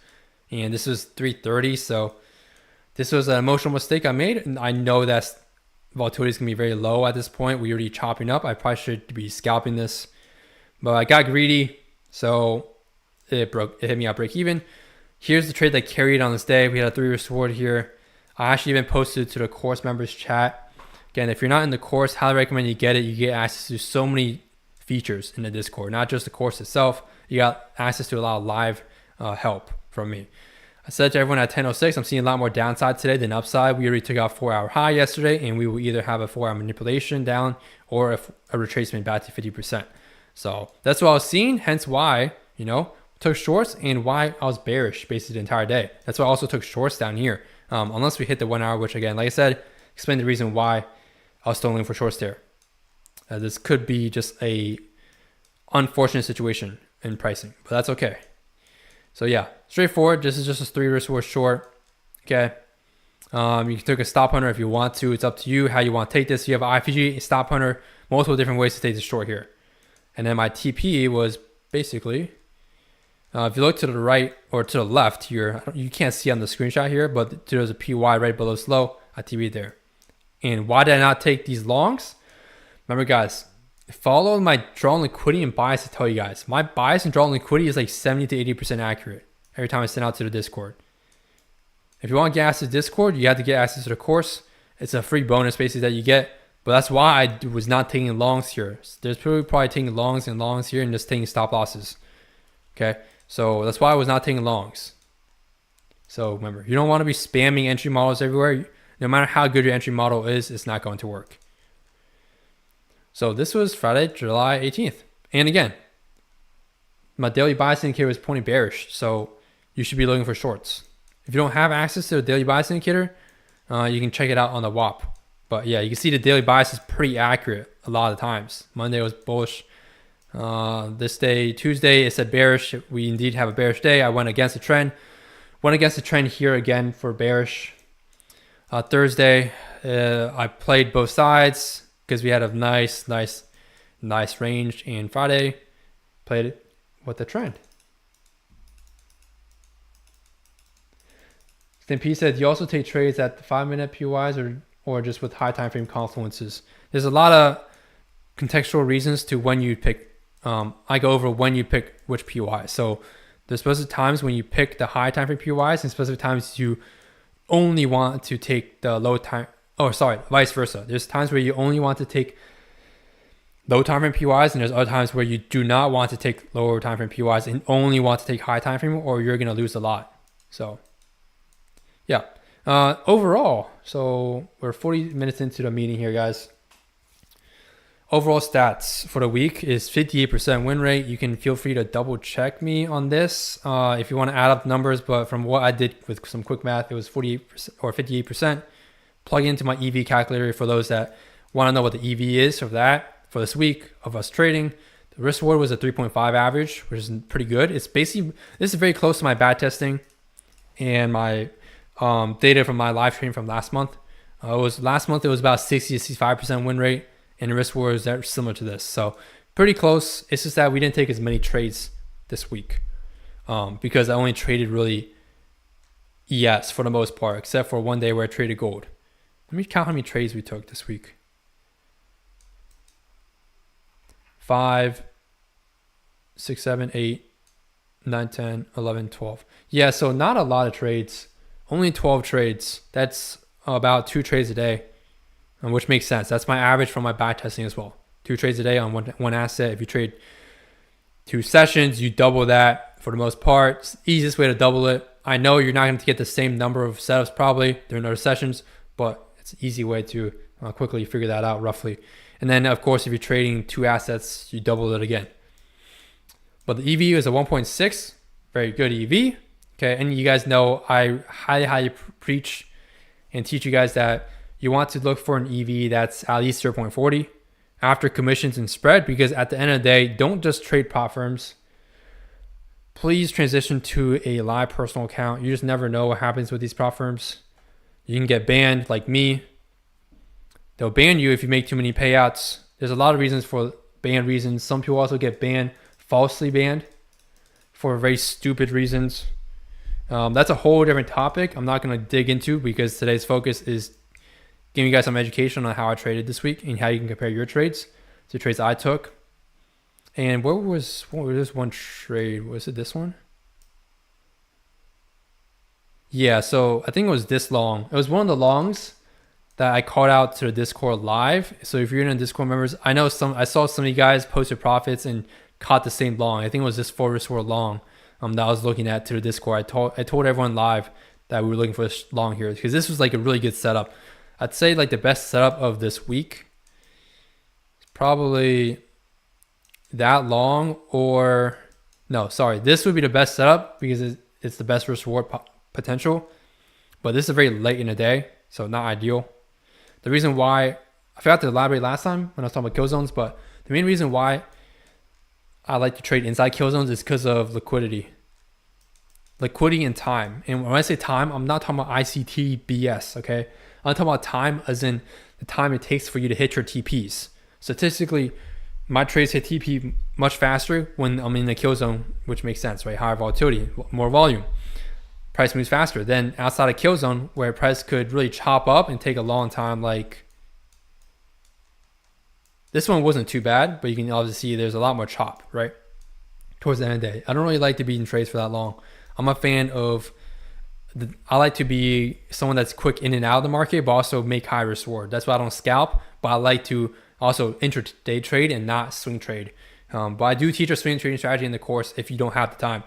And this was 330. So this was an emotional mistake I made. And I know that volatility is going to be very low at this point. We're already chopping up. I probably should be scalping this, but I got greedy. So it hit me at break even. Here's the trade that carried on this day. We had a 3 risk reward here. I actually even posted to the course members chat. Again, if you're not in the course, highly recommend you get it. You get access to so many features in the Discord, not just the course itself. You got access to a lot of live help from me. I said to everyone at 10:06, I'm seeing a lot more downside today than upside. We already took out 4-hour high yesterday, and we will either have a 4-hour manipulation down or a retracement back to 50%. So that's what I was seeing, hence why, took shorts and why I was bearish basically the entire day. That's why I also took shorts down here. Unless we hit the 1 hour, which again, like I said, explain the reason why I was still looking for shorts there. This could be just a unfortunate situation in pricing, but that's okay. So yeah, straightforward. This is just a 3 risk reward short. Okay. You can take a stop hunter if you want to. It's up to you how you want to take this. You have an IPG, a stop hunter, multiple different ways to take this short here. And then my TP was basically, if you look to the right or to the left here, you can't see on the screenshot here, but there's a PY right below slow. I TP'd there. And why did I not take these longs? Remember guys, follow my draw and liquidity and bias to tell you guys. My bias and draw and liquidity is like 70 to 80% accurate every time I send out to the Discord. If you want to get access to Discord, you have to get access to the course. It's a free bonus basically that you get. But that's why I was not taking longs here. There's probably taking longs and longs here and just taking stop losses. Okay, so that's why I was not taking longs. So remember, you don't want to be spamming entry models everywhere. No matter how good your entry model is, it's not going to work. So this was Friday, July 18th. And again, my daily bias indicator was pointing bearish. So you should be looking for shorts. If you don't have access to the daily bias indicator, you can check it out on the WAP. But yeah, you can see the daily bias is pretty accurate a lot of the times. Monday was bullish. This day, Tuesday, it said bearish. We indeed have a bearish day. I went against the trend. Went against the trend here again for bearish. Thursday, I played both sides because we had a nice range. And Friday, played it with the trend. Then P said, you also take trades at the 5-minute PYs or just with high time frame confluences. There's a lot of contextual reasons to when you pick. I go over when you pick which PY. So there's specific times when you pick the high time frame PYs and specific times you only want to take the low time. Oh, sorry, vice versa. There's times where you only want to take low time frame PYs and there's other times where you do not want to take lower time frame PYs and only want to take high time frame or you're going to lose a lot. So yeah. Overall, so we're 40 minutes into the meeting here, guys. Overall stats for the week is 58% win rate. You can feel free to double check me on this if you want to add up numbers, but from what I did with some quick math, it was 48% or 58%. Plug into my EV calculator for those that want to know what the EV is for that for this week of us trading. The risk reward was a 3.5 average, which is pretty good. It's basically, this is very close to my bad testing and my data from my live stream from last month. Last month it was about 60 to 65% win rate, and the risk reward is similar to this. So pretty close. It's just that we didn't take as many trades this week because I only traded really ES for the most part, except for one day where I traded gold. Let me count how many trades we took this week. 5, 6, 7, 8, 9, 10, 11, 12. Yeah, so not a lot of trades. Only 12 trades. That's about 2 trades a day, which makes sense. That's my average from my back testing as well. 2 trades a day on one asset. If you trade 2 sessions, you double that for the most part. It's the easiest way to double it. I know you're not going to get the same number of setups probably during those sessions, but it's an easy way to quickly figure that out roughly. And then, of course, if you're trading 2 assets, you double it again. But the EV is a 1.6. Very good EV. Okay, and you guys know I highly preach and teach you guys that you want to look for an EV that's at least 0.40 after commissions and spread, because at the end of the day, don't just trade prop firms. Please transition to a live personal account. You just never know what happens with these prop firms. You can get banned like me. They'll ban you if you make too many payouts. There's a lot of reasons for ban reasons. Some people also get banned, falsely banned for very stupid reasons. That's a whole different topic I'm not going to dig into because today's focus is giving you guys some education on how I traded this week and how you can compare your trades to trades I took. And what was this one trade? Was it this one? Yeah, so I think it was this long. It was one of the longs that I called out to the Discord live. So if you're in the Discord members, I saw some of you guys posted profits and caught the same long. I think it was this 4 risk reward long. that I was looking at to the Discord. I told everyone live that we were looking for this long here because this was like a really good setup. I'd say like the best setup of this week is probably that long, or no, sorry, this would be the best setup because it's the best risk reward potential, but this is very late in the day, so not ideal. The reason why, I forgot to elaborate last time when I was talking about kill zones, but the main reason why I like to trade inside kill zones is because of liquidity and time. And when I say time, I'm not talking about ICT BS, okay? I'm talking about time as in the time it takes for you to hit your TPs. Statistically, my trades hit TP much faster when I'm in the kill zone, which makes sense, right? Higher volatility, more volume. Price moves faster than outside of kill zone where price could really chop up and take a long time. Like this one wasn't too bad, but you can obviously see there's a lot more chop, right? Towards the end of the day. I don't really like to be in trades for that long. I'm a fan of, I like to be someone that's quick in and out of the market, but also make high risk reward. That's why I don't scalp, but I like to also intraday trade and not swing trade. But I do teach a swing trading strategy in the course if you don't have the time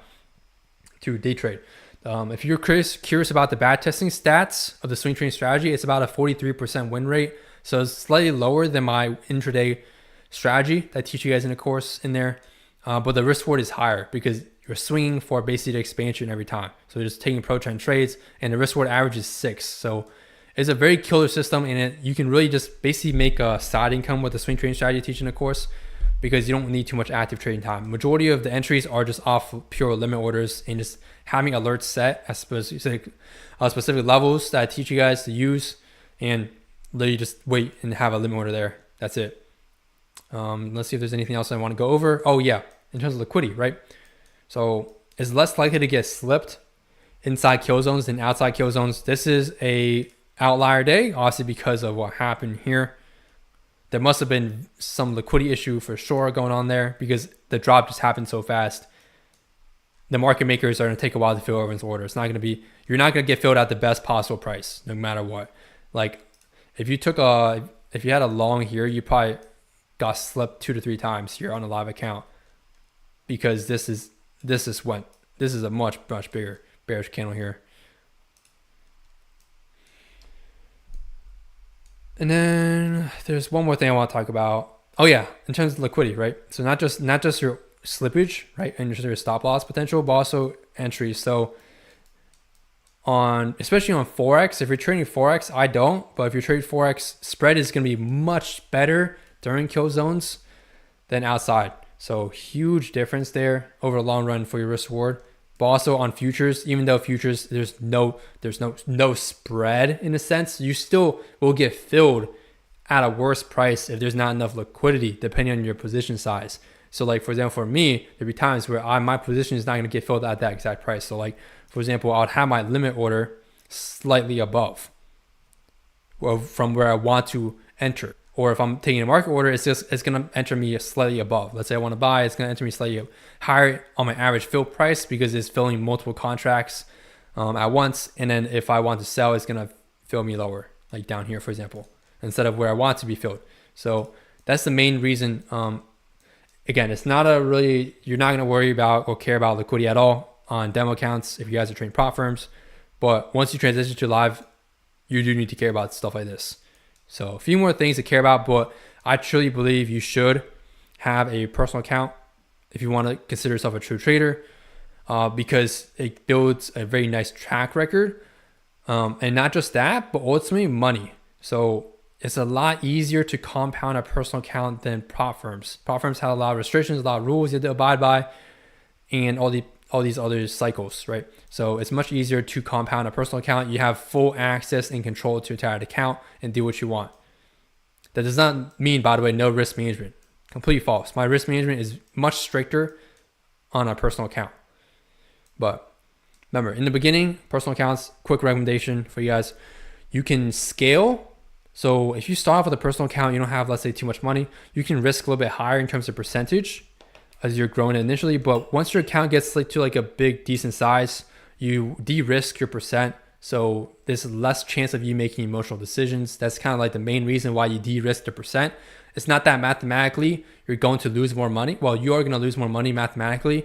to day trade. If you're curious about the bad testing stats of the swing trading strategy, it's about a 43% win rate. So it's slightly lower than my intraday strategy that I teach you guys in the course in there. But the risk reward is higher because you're swinging for basically the expansion every time. So you're just taking pro trend trades and the risk reward average is 6. So it's a very killer system, and you can really just basically make a side income with the swing trading strategy teaching the course because you don't need too much active trading time. Majority of the entries are just off pure limit orders and just having alerts set at specific levels that I teach you guys to use, and literally just wait and have a limit order there. That's it. Let's see if there's anything else I want to go over. Oh yeah, in terms of liquidity, right? So it's less likely to get slipped inside kill zones than outside kill zones. This is a outlier day, obviously because of what happened here. There must have been some liquidity issue for sure going on there because the drop just happened so fast. The market makers are going to take a while to fill everyone's order. It's not going to be, you're not going to get filled at the best possible price no matter what. Like if you had a long here, you probably got slipped 2 to 3 times here on a live account because this is a much bigger bearish candle here. And then there's one more thing I want to talk about. Oh yeah, in terms of liquidity, right? So not just your slippage, right, and your stop loss potential, but also entries. So especially on Forex, if you're trading Forex, I don't, but if you're trading Forex, spread is going to be much better during kill zones than outside. So huge difference there over the long run for your risk reward. But also on futures, even though futures, there's no spread in a sense, you still will get filled at a worse price if there's not enough liquidity depending on your position size. So like, for example, for me, there'd be times where my position is not going to get filled at that exact price. So like, for example, I would have my limit order slightly above from where I want to enter. Or if I'm taking a market order, it's going to enter me slightly above. Let's say I want to buy, it's going to enter me slightly higher on my average fill price because it's filling multiple contracts at once. And then if I want to sell, it's going to fill me lower, like down here, for example, instead of where I want to be filled. So that's the main reason. Again, it's not you're not going to worry about or care about liquidity at all on demo accounts if you guys are trading prop firms. But once you transition to live, you do need to care about stuff like this. So a few more things to care about, but I truly believe you should have a personal account if you want to consider yourself a true trader because it builds a very nice track record. And not just that, but ultimately money. So it's a lot easier to compound a personal account than prop firms. Prop firms have a lot of restrictions, a lot of rules you have to abide by, and all these other cycles, right? So it's much easier to compound a personal account. You have full access and control to your entire account and do what you want. That does not mean, by the way, no risk management. Completely false. My risk management is much stricter on a personal account. But remember, in the beginning, personal accounts, quick recommendation for you guys, you can scale. So if you start off with a personal account, you don't have, let's say, too much money, you can risk a little bit higher in terms of percentage as you're growing it initially. But once your account gets to like a big, decent size, you de-risk your percent. So there's less chance of you making emotional decisions. That's kind of like the main reason why you de-risk the percent. It's not that mathematically you're going to lose more money. Well, you are going to lose more money mathematically,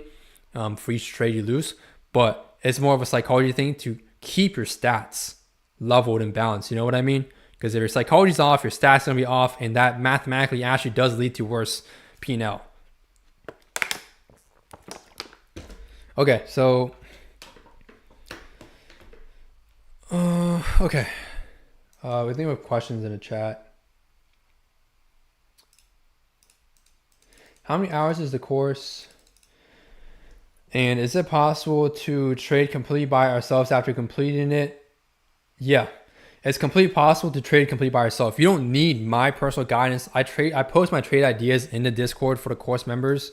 for each trade you lose, but it's more of a psychology thing to keep your stats leveled and balanced. You know what I mean? Because if your psychology's off, your stats gonna be off, and that mathematically actually does lead to worse P&L. Okay, so okay. We think we have questions in the chat. How many hours is the course? And is it possible to trade completely by ourselves after completing it? Yeah, it's completely possible to trade completely by yourself. You don't need my personal guidance. I post my trade ideas in the Discord for the course members.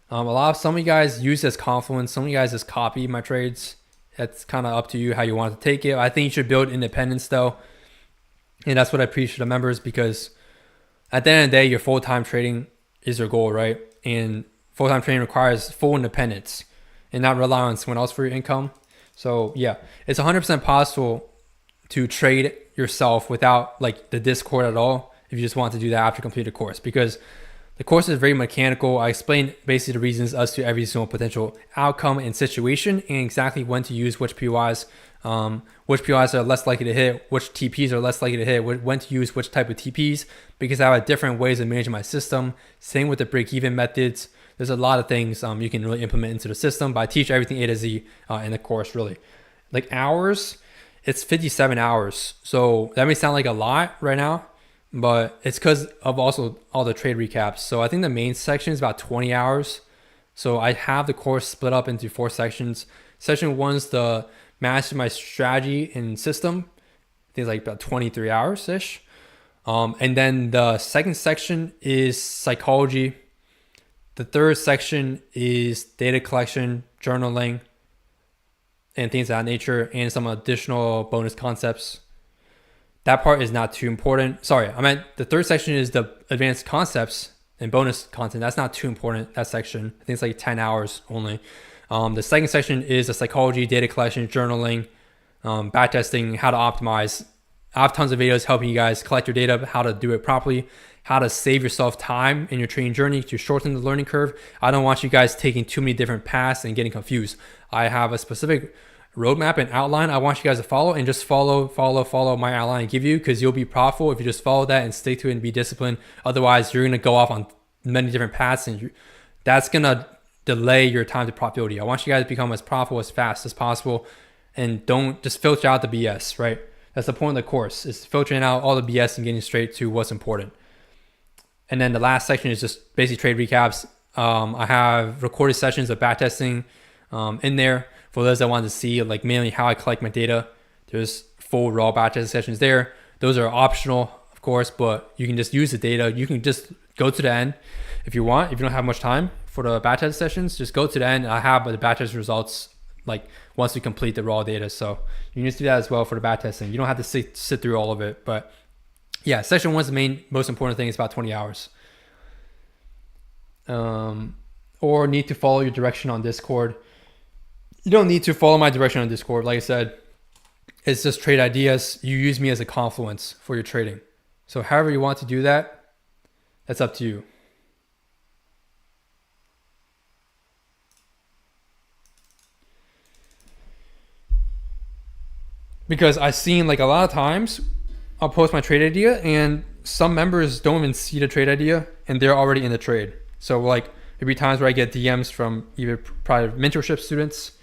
Some of you guys use this Confluence. Some of you guys just copy my trades. That's kind of up to you how you want to take it. I think you should build independence though. And that's what I preach to the members, because at the end of the day, your full-time trading is your goal, right? And full-time trading requires full independence and not rely on someone else for your income. So yeah, it's 100% possible to trade yourself without like the Discord at all if you just want to do that after completing the course, because the course is very mechanical. I explain basically the reasons as to every single potential outcome and situation, and exactly when to use which POIs, which POIs are less likely to hit, which TPs are less likely to hit, when to use which type of TPs, because I have different ways of managing my system. Same with the break-even methods. There's a lot of things you can really implement into the system, but I teach everything A to Z in the course, really. Like hours, it's 57 hours. So that may sound like a lot right now, but it's because of also all the trade recaps. So I think the main section is about 20 hours. So I have the course split up into 4 sections. Section 1 is the master my strategy and system. I think it's like about 23 hours-ish. And then the second section is psychology. The third section is data collection, journaling, and things of that nature, and some additional bonus concepts. That part is not too important. Sorry, I meant the third section is the advanced concepts and bonus content. That's not too important, that section. I think it's like 10 hours only. The second section is the psychology, data collection, journaling, backtesting, how to optimize. I have tons of videos helping you guys collect your data, how to do it properly, how to save yourself time in your trading journey to shorten the learning curve. I don't want you guys taking too many different paths and getting confused. I have a specific roadmap and outline I want you guys to follow, and just follow my outline I give you, because you'll be profitable if you just follow that and stick to it and be disciplined. Otherwise, you're going to go off on many different paths, and that's going to delay your time to profitability. I want you guys to become as profitable as fast as possible, and don't just filter out the BS, right? That's the point of the course, is filtering out all the BS and getting straight to what's important. And then the last section is just basic trade recaps. I have recorded sessions of backtesting in there for those that want to see like mainly how I collect my data. There's full raw backtesting sessions there. Those are optional, of course, but you can just use the data. You can just go to the end if you want. If you don't have much time for the backtest sessions, just go to the end. I have the backtest results like once we complete the raw data. So you can just do that as well for the backtesting. You don't have to sit through all of it, but yeah, section 1 is the most important thing. It's about 20 hours. Or need to follow your direction on Discord. You don't need to follow my direction on Discord. Like I said, it's just trade ideas. You use me as a confluence for your trading. So however you want to do that, that's up to you. Because I've seen like a lot of times I'll post my trade idea and some members don't even see the trade idea and they're already in the trade. So like there'll be times where I get DMs from either private mentorship students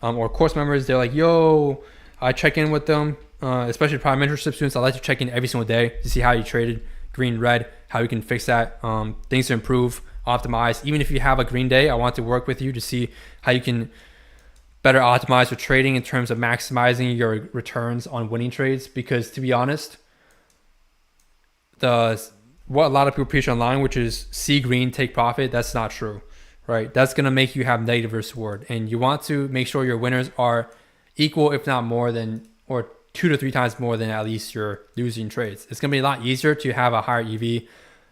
or course members. They're like, yo, I check in with them, especially private mentorship students. I like to check in every single day to see how you traded, green, red, how you can fix that, things to improve, optimize. Even if you have a green day, I want to work with you to see how you can better optimize your trading in terms of maximizing your returns on winning trades. Because to be honest, what a lot of people preach online, which is see green, take profit, that's not true, right? That's going to make you have negative risk reward. And you want to make sure your winners are equal, if not more than, or 2 to 3 times more than at least your losing trades. It's going to be a lot easier to have a higher EV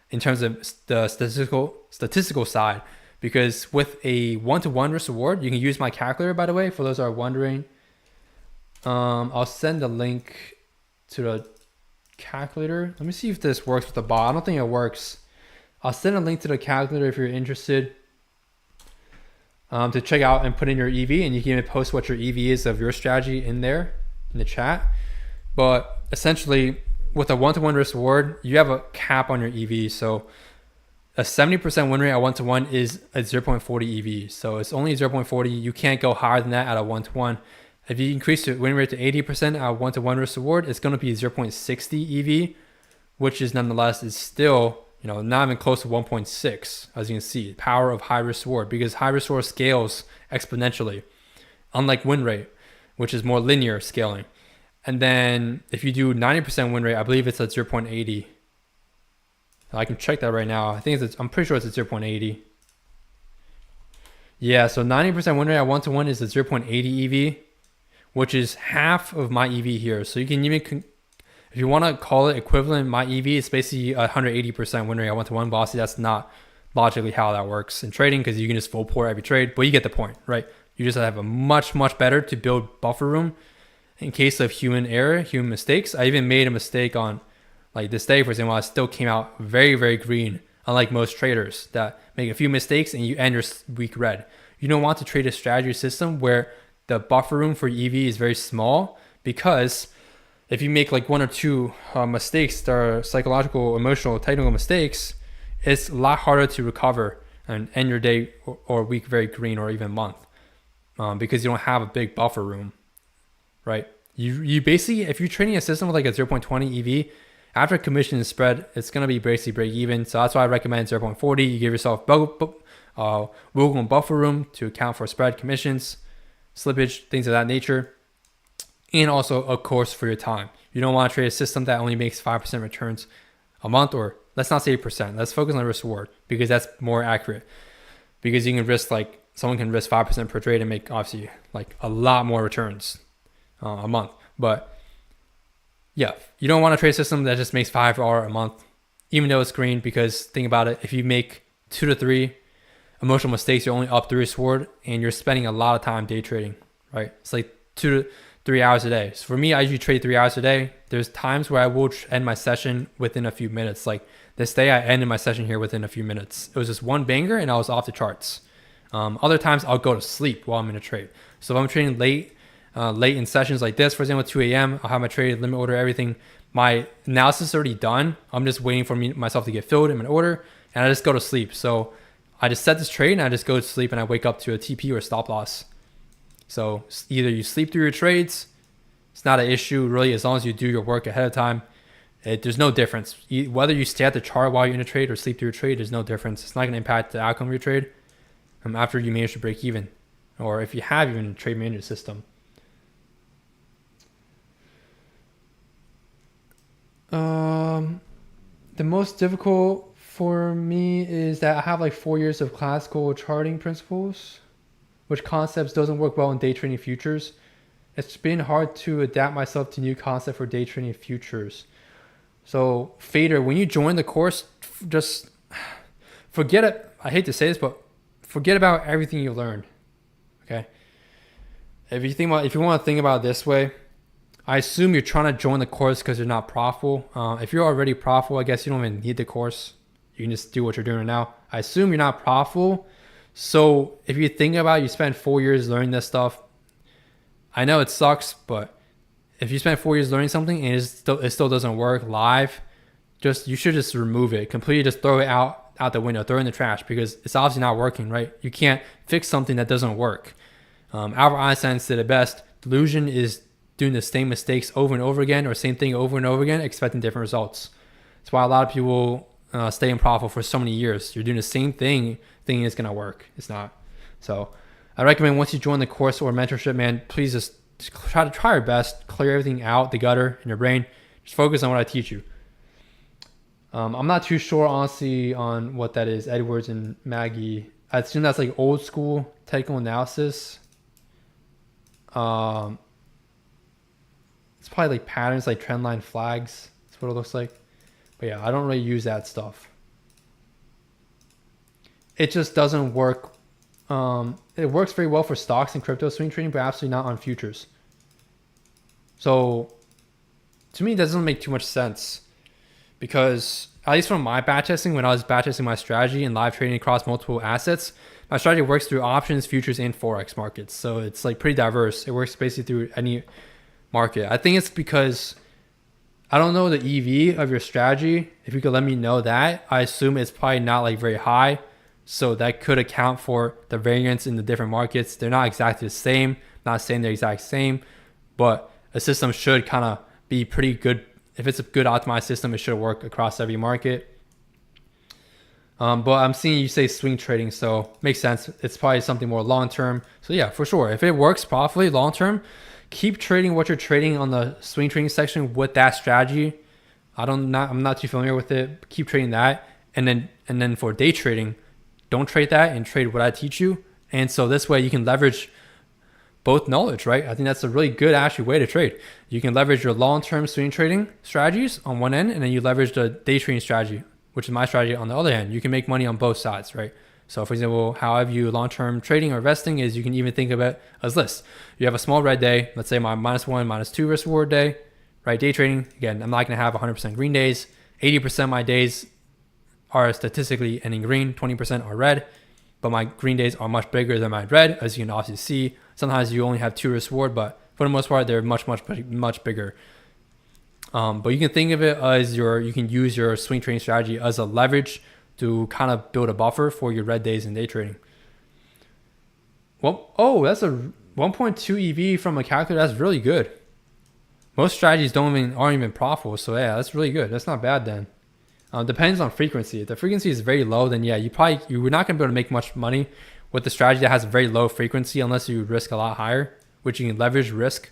in terms of the statistical side, because with a 1-to-1 risk reward, you can use my calculator, by the way, for those that are wondering. I'll send a link to the calculator. Let me see if this works with the bot. I don't think it works. I'll send a link to the calculator if you're interested. to check out and put in your EV, and you can even post what your EV is of your strategy in there in the chat. But essentially, with a one-to-one risk reward, you have a cap on your EV. So a 70% win rate at one-to-one is a 0.40 EV. So it's only 0.40. You can't go higher than that at a one-to-one. If you increase the win rate to 80% at one-to-one risk reward, it's going to be 0.60 EV, which is nonetheless is still, not even close to 1.6, as you can see. Power of high risk reward, because high risk reward scales exponentially, unlike win rate, which is more linear scaling. And then if you do 90% win rate, I believe it's at 0.80. I can check that right now. I'm pretty sure it's at 0.80. Yeah, so 90% win rate at one-to-one is at 0.80 EV, which is half of my EV here. So you can even, if you want to call it equivalent, my EV is basically 180% win rate at one-to-one. But obviously that's not logically how that works in trading, because you can just full pour every trade. But you get the point, right? You just have a much better to build buffer room in case of human error, human mistakes. I even made a mistake on like this day, for example. I still came out very green, unlike most traders that make a few mistakes and you end your week red. You don't want to trade a strategy system where the buffer room for EV is very small, because if you make like one or two mistakes that are psychological, emotional, technical mistakes, it's a lot harder to recover and end your day or week very green, or even month, because you don't have a big buffer room. Right? You basically, if you're trading a system with like a 0.20 EV, after commission and spread, it's going to be basically break even. So that's why I recommend 0.40. You give yourself wiggle and buffer room to account for spread, commissions, slippage, things of that nature. And also, of course, for your time. You don't want to trade a system that only makes 5% returns a month, or let's not say 8%. Let's focus on risk reward, because that's more accurate. Because you can risk, like, someone can risk 5% per trade and make obviously like a lot more returns a month. But yeah, you don't want to trade a system that just makes $5 a month, even though it's green, because think about it. If you make 2 to 3 emotional mistakes, you're only up 3 reward, and you're spending a lot of time day trading, right? It's like 2 to 3 hours a day. So for me, I usually trade 3 hours a day. There's times where I will end my session within a few minutes. Like this day, I ended my session here within a few minutes. It was just one banger and I was off the charts. Other times I'll go to sleep while I'm in a trade. So if I'm trading late in sessions like this, for example, 2 a.m., I'll have my trade, limit order, everything. My analysis is already done. I'm just waiting for myself to get filled in my order, and I just go to sleep. So I just set this trade and I just go to sleep, and I wake up to a TP or a stop loss. So either you sleep through your trades, it's not an issue really, as long as you do your work ahead of time. There's no difference. Whether you stay at the chart while you're in a trade or sleep through your trade, there's no difference. It's not going to impact the outcome of your trade after you manage to break even, or if you have even a trade management system. The most difficult for me is that I have like 4 years of classical charting principles, which concepts doesn't work well in day trading futures. It's been hard to adapt myself to new concept for day trading futures. So Fader, when you join the course, just forget it. I hate to say this, but forget about everything you learned. Okay. If you want to think about it this way, I assume you're trying to join the course because you're not profitable. If you're already profitable, I guess you don't even need the course. You can just do what you're doing now. I assume you're not profitable. So if you think about it, you spend 4 years learning this stuff. I know it sucks, but if you spend 4 years learning something and it still doesn't work live, you should just remove it completely. Just throw it out the window, throw it in the trash, because it's obviously not working, right? You can't fix something that doesn't work. Albert Einstein said it best: delusion is doing the same mistakes over and over again, or same thing over and over again, expecting different results. That's why a lot of people stay in profit for so many years. You're doing the same thing, thinking it's going to work. It's not. So I recommend once you join the course or mentorship, man, please just try your best, clear everything out, the gutter in your brain. Just focus on what I teach you. I'm not too sure, honestly, on what that is, Edwards and Maggie. I assume that's like old school technical analysis. It's probably like patterns, like trend line flags. That's what it looks like. But yeah, I don't really use that stuff. It just doesn't work. It works very well for stocks and crypto swing trading, but absolutely not on futures. So to me, it doesn't make too much sense, because at least from my backtesting, when I was backtesting my strategy and live trading across multiple assets, my strategy works through options, futures, and forex markets. So it's like pretty diverse. It works basically through any market. I think it's because I don't know the EV of your strategy. If you could let me know that, I assume it's probably not like very high. So that could account for the variance in the different markets. They're not exactly the same. Not saying they're exact same, but a system should kind of be pretty good. If it's a good optimized system, it should work across every market. But I'm seeing you say swing trading, so makes sense. It's probably something more long term. So yeah, for sure. If it works properly long term, keep trading what you're trading on the swing trading section with that strategy. I'm not too familiar with it. Keep trading that, and then for day trading, don't trade that and trade what I teach you. And so this way you can leverage both knowledge, right? I think that's a really good actually way to trade. You can leverage your long-term swing trading strategies on one end, and then you leverage the day trading strategy, which is my strategy on the other hand. You can make money on both sides, right? So for example, how I view long-term trading or investing is you can even think of it as this. You have a small red day, let's say my -1, -2 risk reward day, right? Day trading, again, I'm not gonna have 100% green days. 80% of my days are statistically ending green, 20% are red, but my green days are much bigger than my red, as you can obviously see. Sometimes you only have 2 risk reward, but for the most part, they're much bigger. But you can think of it as you can use your swing trading strategy as a leverage to kind of build a buffer for your red days in day trading. Well, that's a 1.2 EV from a calculator. That's really good. Most strategies aren't even profitable. So yeah, that's really good. That's not bad then. Depends on frequency. If the frequency is very low, then yeah, you're not gonna be able to make much money with the strategy that has a very low frequency unless you risk a lot higher, which you can leverage risk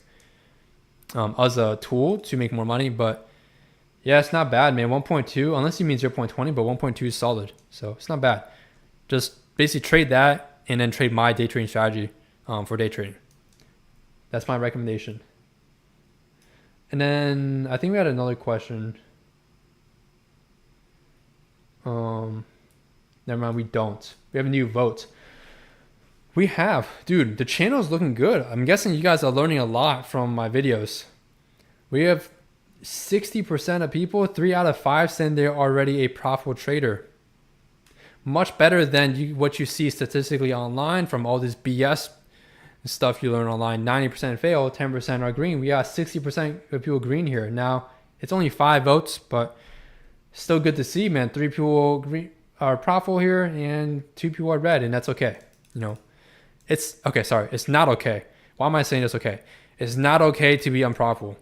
as a tool to make more money. But yeah, it's not bad, man. 1.2, unless you mean 0.20, but 1.2 is solid. So it's not bad. Just basically trade that and then trade my day trading strategy for day trading. That's my recommendation. And then I think we had another question. Never mind, we don't. We have a new vote. We have. Dude, the channel is looking good. I'm guessing you guys are learning a lot from my videos. We have 60% of people, 3 out of 5 saying they're already a profitable trader. Much better than what you see statistically online from all this BS stuff you learn online. 90% fail, 10% are green. We got 60% of people green here. Now, it's only 5 votes, but still good to see, man. 3 people green are profitable here and 2 people are red, and that's okay. You know, it's okay. Sorry, it's not okay. Why am I saying it's okay? It's not okay to be unprofitable.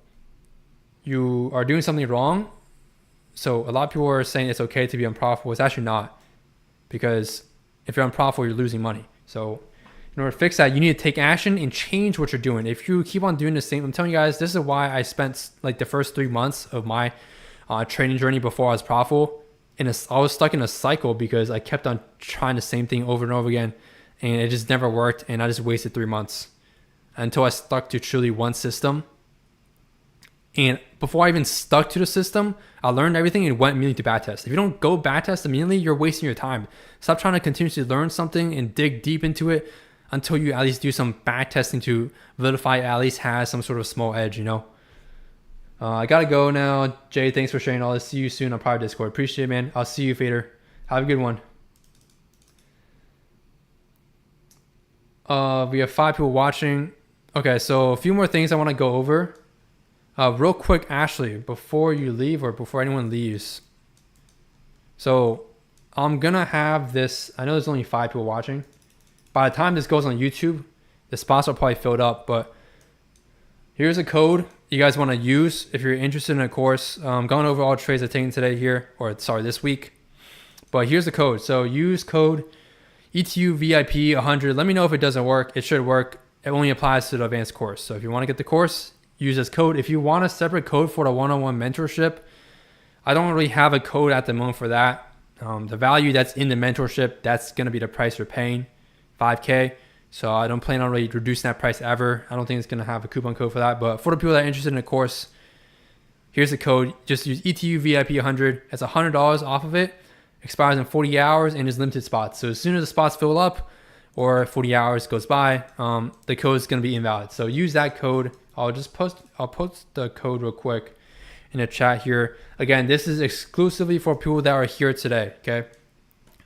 You are doing something wrong. So a lot of people are saying it's okay to be unprofitable. It's actually not, because if you're unprofitable, you're losing money. So in order to fix that, you need to take action and change what you're doing. If you keep on doing the same, I'm telling you guys, this is why I spent like the first 3 months of my trading journey before I was profitable. And I was stuck in a cycle because I kept on trying the same thing over and over again, and it just never worked. And I just wasted 3 months until I stuck to truly one system. And before I even stuck to the system, I learned everything and went immediately to backtest. If you don't go backtest immediately, you're wasting your time. Stop trying to continuously learn something and dig deep into it until you at least do some backtesting to verify it at least has some sort of small edge, you know? I gotta go now. Jay, thanks for sharing all this. See you soon on Private Discord. Appreciate it, man. I'll see you, Fader. Have a good one. We have 5 people watching. Okay, so a few more things I want to go over. Real quick, Ashley, before you leave or before anyone leaves. So I'm gonna have this. I know there's only 5 people watching. By the time this goes on YouTube, the spots are probably filled up, but here's a code you guys want to use if you're interested in a course. Going over all trades I've taken today here, or sorry, this week. But here's the code. So use code ETUVIP100. Let me know if it doesn't work. It should work. It only applies to the advanced course. So if you want to get the course, use this code. If you want a separate code for the one-on-one mentorship, I don't really have a code at the moment for that. The value that's in the mentorship, that's going to be the price you're paying, $5K. So I don't plan on really reducing that price ever. I don't think it's going to have a coupon code for that. But for the people that are interested in the course, here's the code. Just use ETUVIP100. That's $100 off of it. Expires in 40 hours and is limited spots. So as soon as the spots fill up or 40 hours goes by, the code is going to be invalid. So use that code. I'll post the code real quick in the chat here. Again, this is exclusively for people that are here today, okay?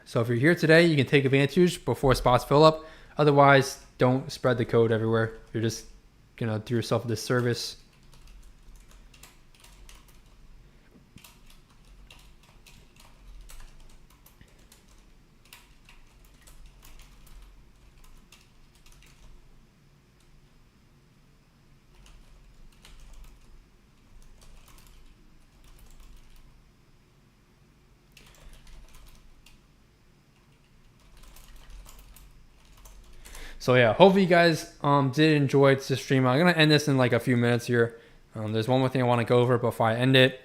So if you're here today, you can take advantage before spots fill up. Otherwise, don't spread the code everywhere. You're just gonna do yourself a disservice. So yeah, hopefully you guys did enjoy this stream. I'm gonna end this in like a few minutes here. There's one more thing I want to go over before I end it.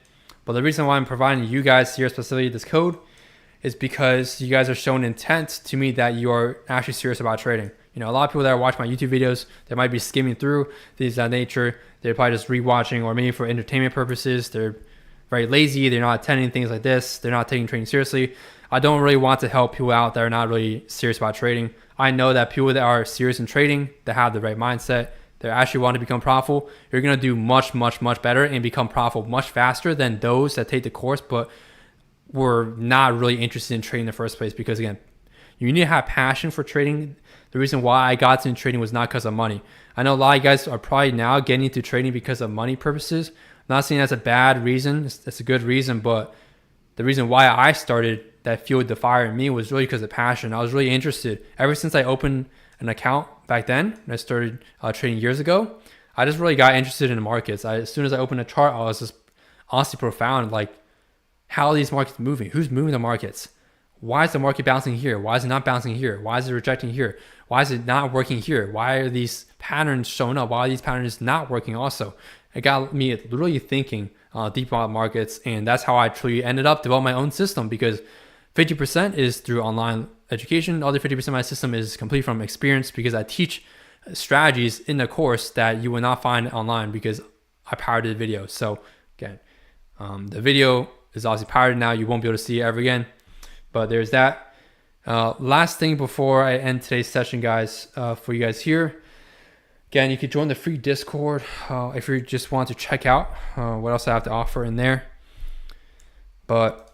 But the reason why I'm providing you guys here specifically this code is because you guys are showing intent to me that you are actually serious about trading. You know, a lot of people that watch my YouTube videos, they might be skimming through these of that nature. They're probably just rewatching, or maybe for entertainment purposes. They're very lazy. They're not attending things like this. They're not taking trading seriously. I don't really want to help people out that are not really serious about trading. I know that people that are serious in trading, that have the right mindset, they actually want to become profitable, you're going to do much, much, much better and become profitable much faster than those that take the course but were not really interested in trading in the first place. Because again, you need to have passion for trading. The reason why I got into trading was not because of money. I know a lot of you guys are probably now getting into trading because of money purposes. I'm not saying that's a bad reason. It's a good reason, but the reason why I started that fueled the fire in me was really because of passion. I was really interested. Ever since I opened an account back then, when I started trading years ago, I just really got interested in the markets. As soon as I opened a chart, I was just honestly profound. Like, how are these markets moving? Who's moving the markets? Why is the market bouncing here? Why is it not bouncing here? Why is it rejecting here? Why is it not working here? Why are these patterns showing up? Why are these patterns not working also? It got me literally thinking deep about markets, and that's how I truly ended up developing my own system, because 50% is through online education. The other 50% of my system is complete from experience, because I teach strategies in the course that you will not find online because I pirated the video. So again, the video is obviously pirated now. You won't be able to see it ever again. But there's that. Last thing before I end today's session, guys, for you guys here. Again, you can join the free Discord if you just want to check out what else I have to offer in there. But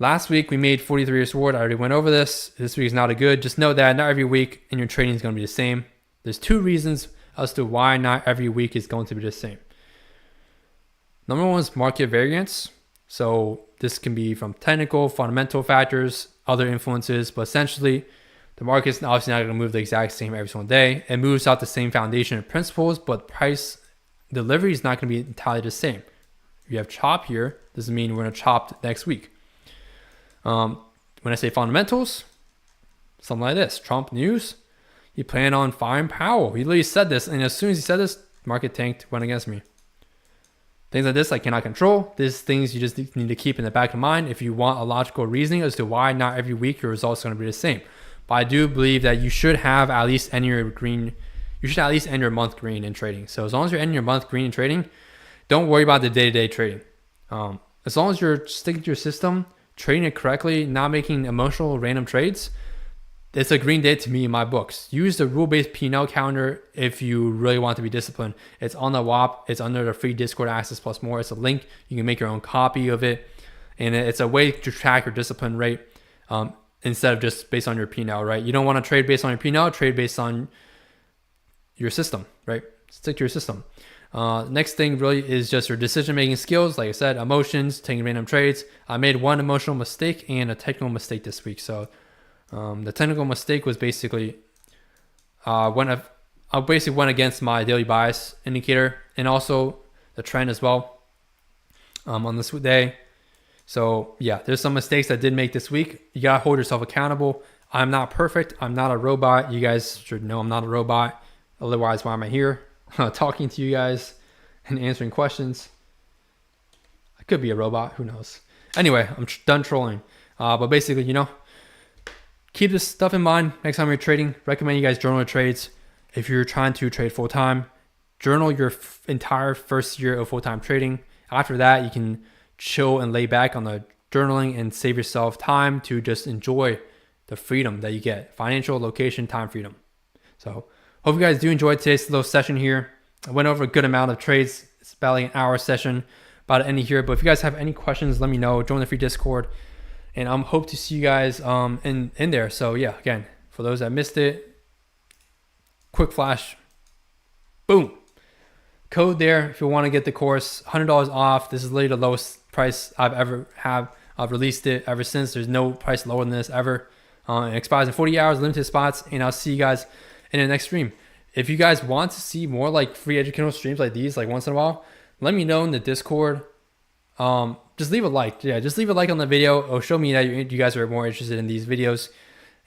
last week we made 43 years reward. I already went over this. This week is not a good. Just know that not every week in your trading is going to be the same. There's two reasons as to why not every week is going to be the same. Number one is market variance. So this can be from technical, fundamental factors, other influences, but essentially the market's obviously not going to move the exact same every single day. It moves out the same foundation and principles, but price delivery is not going to be entirely the same. If you have chop here, doesn't mean we're going to chop next week. When I say fundamentals, something like this, Trump news, he planned on firing Powell. He literally said this, and as soon as he said this, market tanked, went against me. Things like this I cannot control. These things you just need to keep in the back of mind if you want a logical reasoning as to why not every week your results are going to be the same. But I do believe that you should have at least end your green. You should at least end your month green in trading. So as long as you're ending your month green in trading, don't worry about the day-to-day trading. As long as you're sticking to your system, trading it correctly, not making emotional random trades, it's a green day to me in my books. Use the rule-based P&L calendar if you really want to be disciplined. It's on the WAP. It's under the free Discord access plus more. It's a link. You can make your own copy of it. And it's a way to track your discipline rate instead of just based on your P&L, right? You don't want to trade based on your P&L. Trade based on your system, right? Stick to your system. Next thing really is just your decision-making skills. Like I said, emotions, taking random trades. I made one emotional mistake and a technical mistake this week. So the technical mistake was basically I basically went against my daily bias indicator and also the trend as well on this day. So yeah, there's some mistakes I did make this week. You gotta hold yourself accountable. I'm not perfect. I'm not a robot. You guys should know I'm not a robot. Otherwise, why am I here talking to you guys and answering questions? I could be a robot. Who knows? Anyway, I'm done trolling. But basically, keep this stuff in mind next time you're trading. Recommend you guys journal your trades. If you're trying to trade full-time, journal your entire first year of full-time trading. After that, you can chill and lay back on the journaling and save yourself time to just enjoy the freedom that you get. Financial, location, time freedom. So hope you guys do enjoy today's little session here. I went over a good amount of trades. It's about like an hour session, about to end here. But if you guys have any questions, let me know. Join the free Discord, and I'm hope to see you guys in there. So yeah, again, for those that missed it, quick flash, boom, code there if you want to get the course, $100 off. This is literally the lowest price I've ever have. I've released it ever since. There's no price lower than this ever. It expires in 40 hours, limited spots, and I'll see you guys in the next stream. If you guys want to see more like free educational streams like these, like once in a while, let me know in the Discord. Just leave a like. Yeah, just leave a like on the video. It'll show me that you guys are more interested in these videos,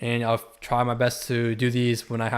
and I'll try my best to do these when I have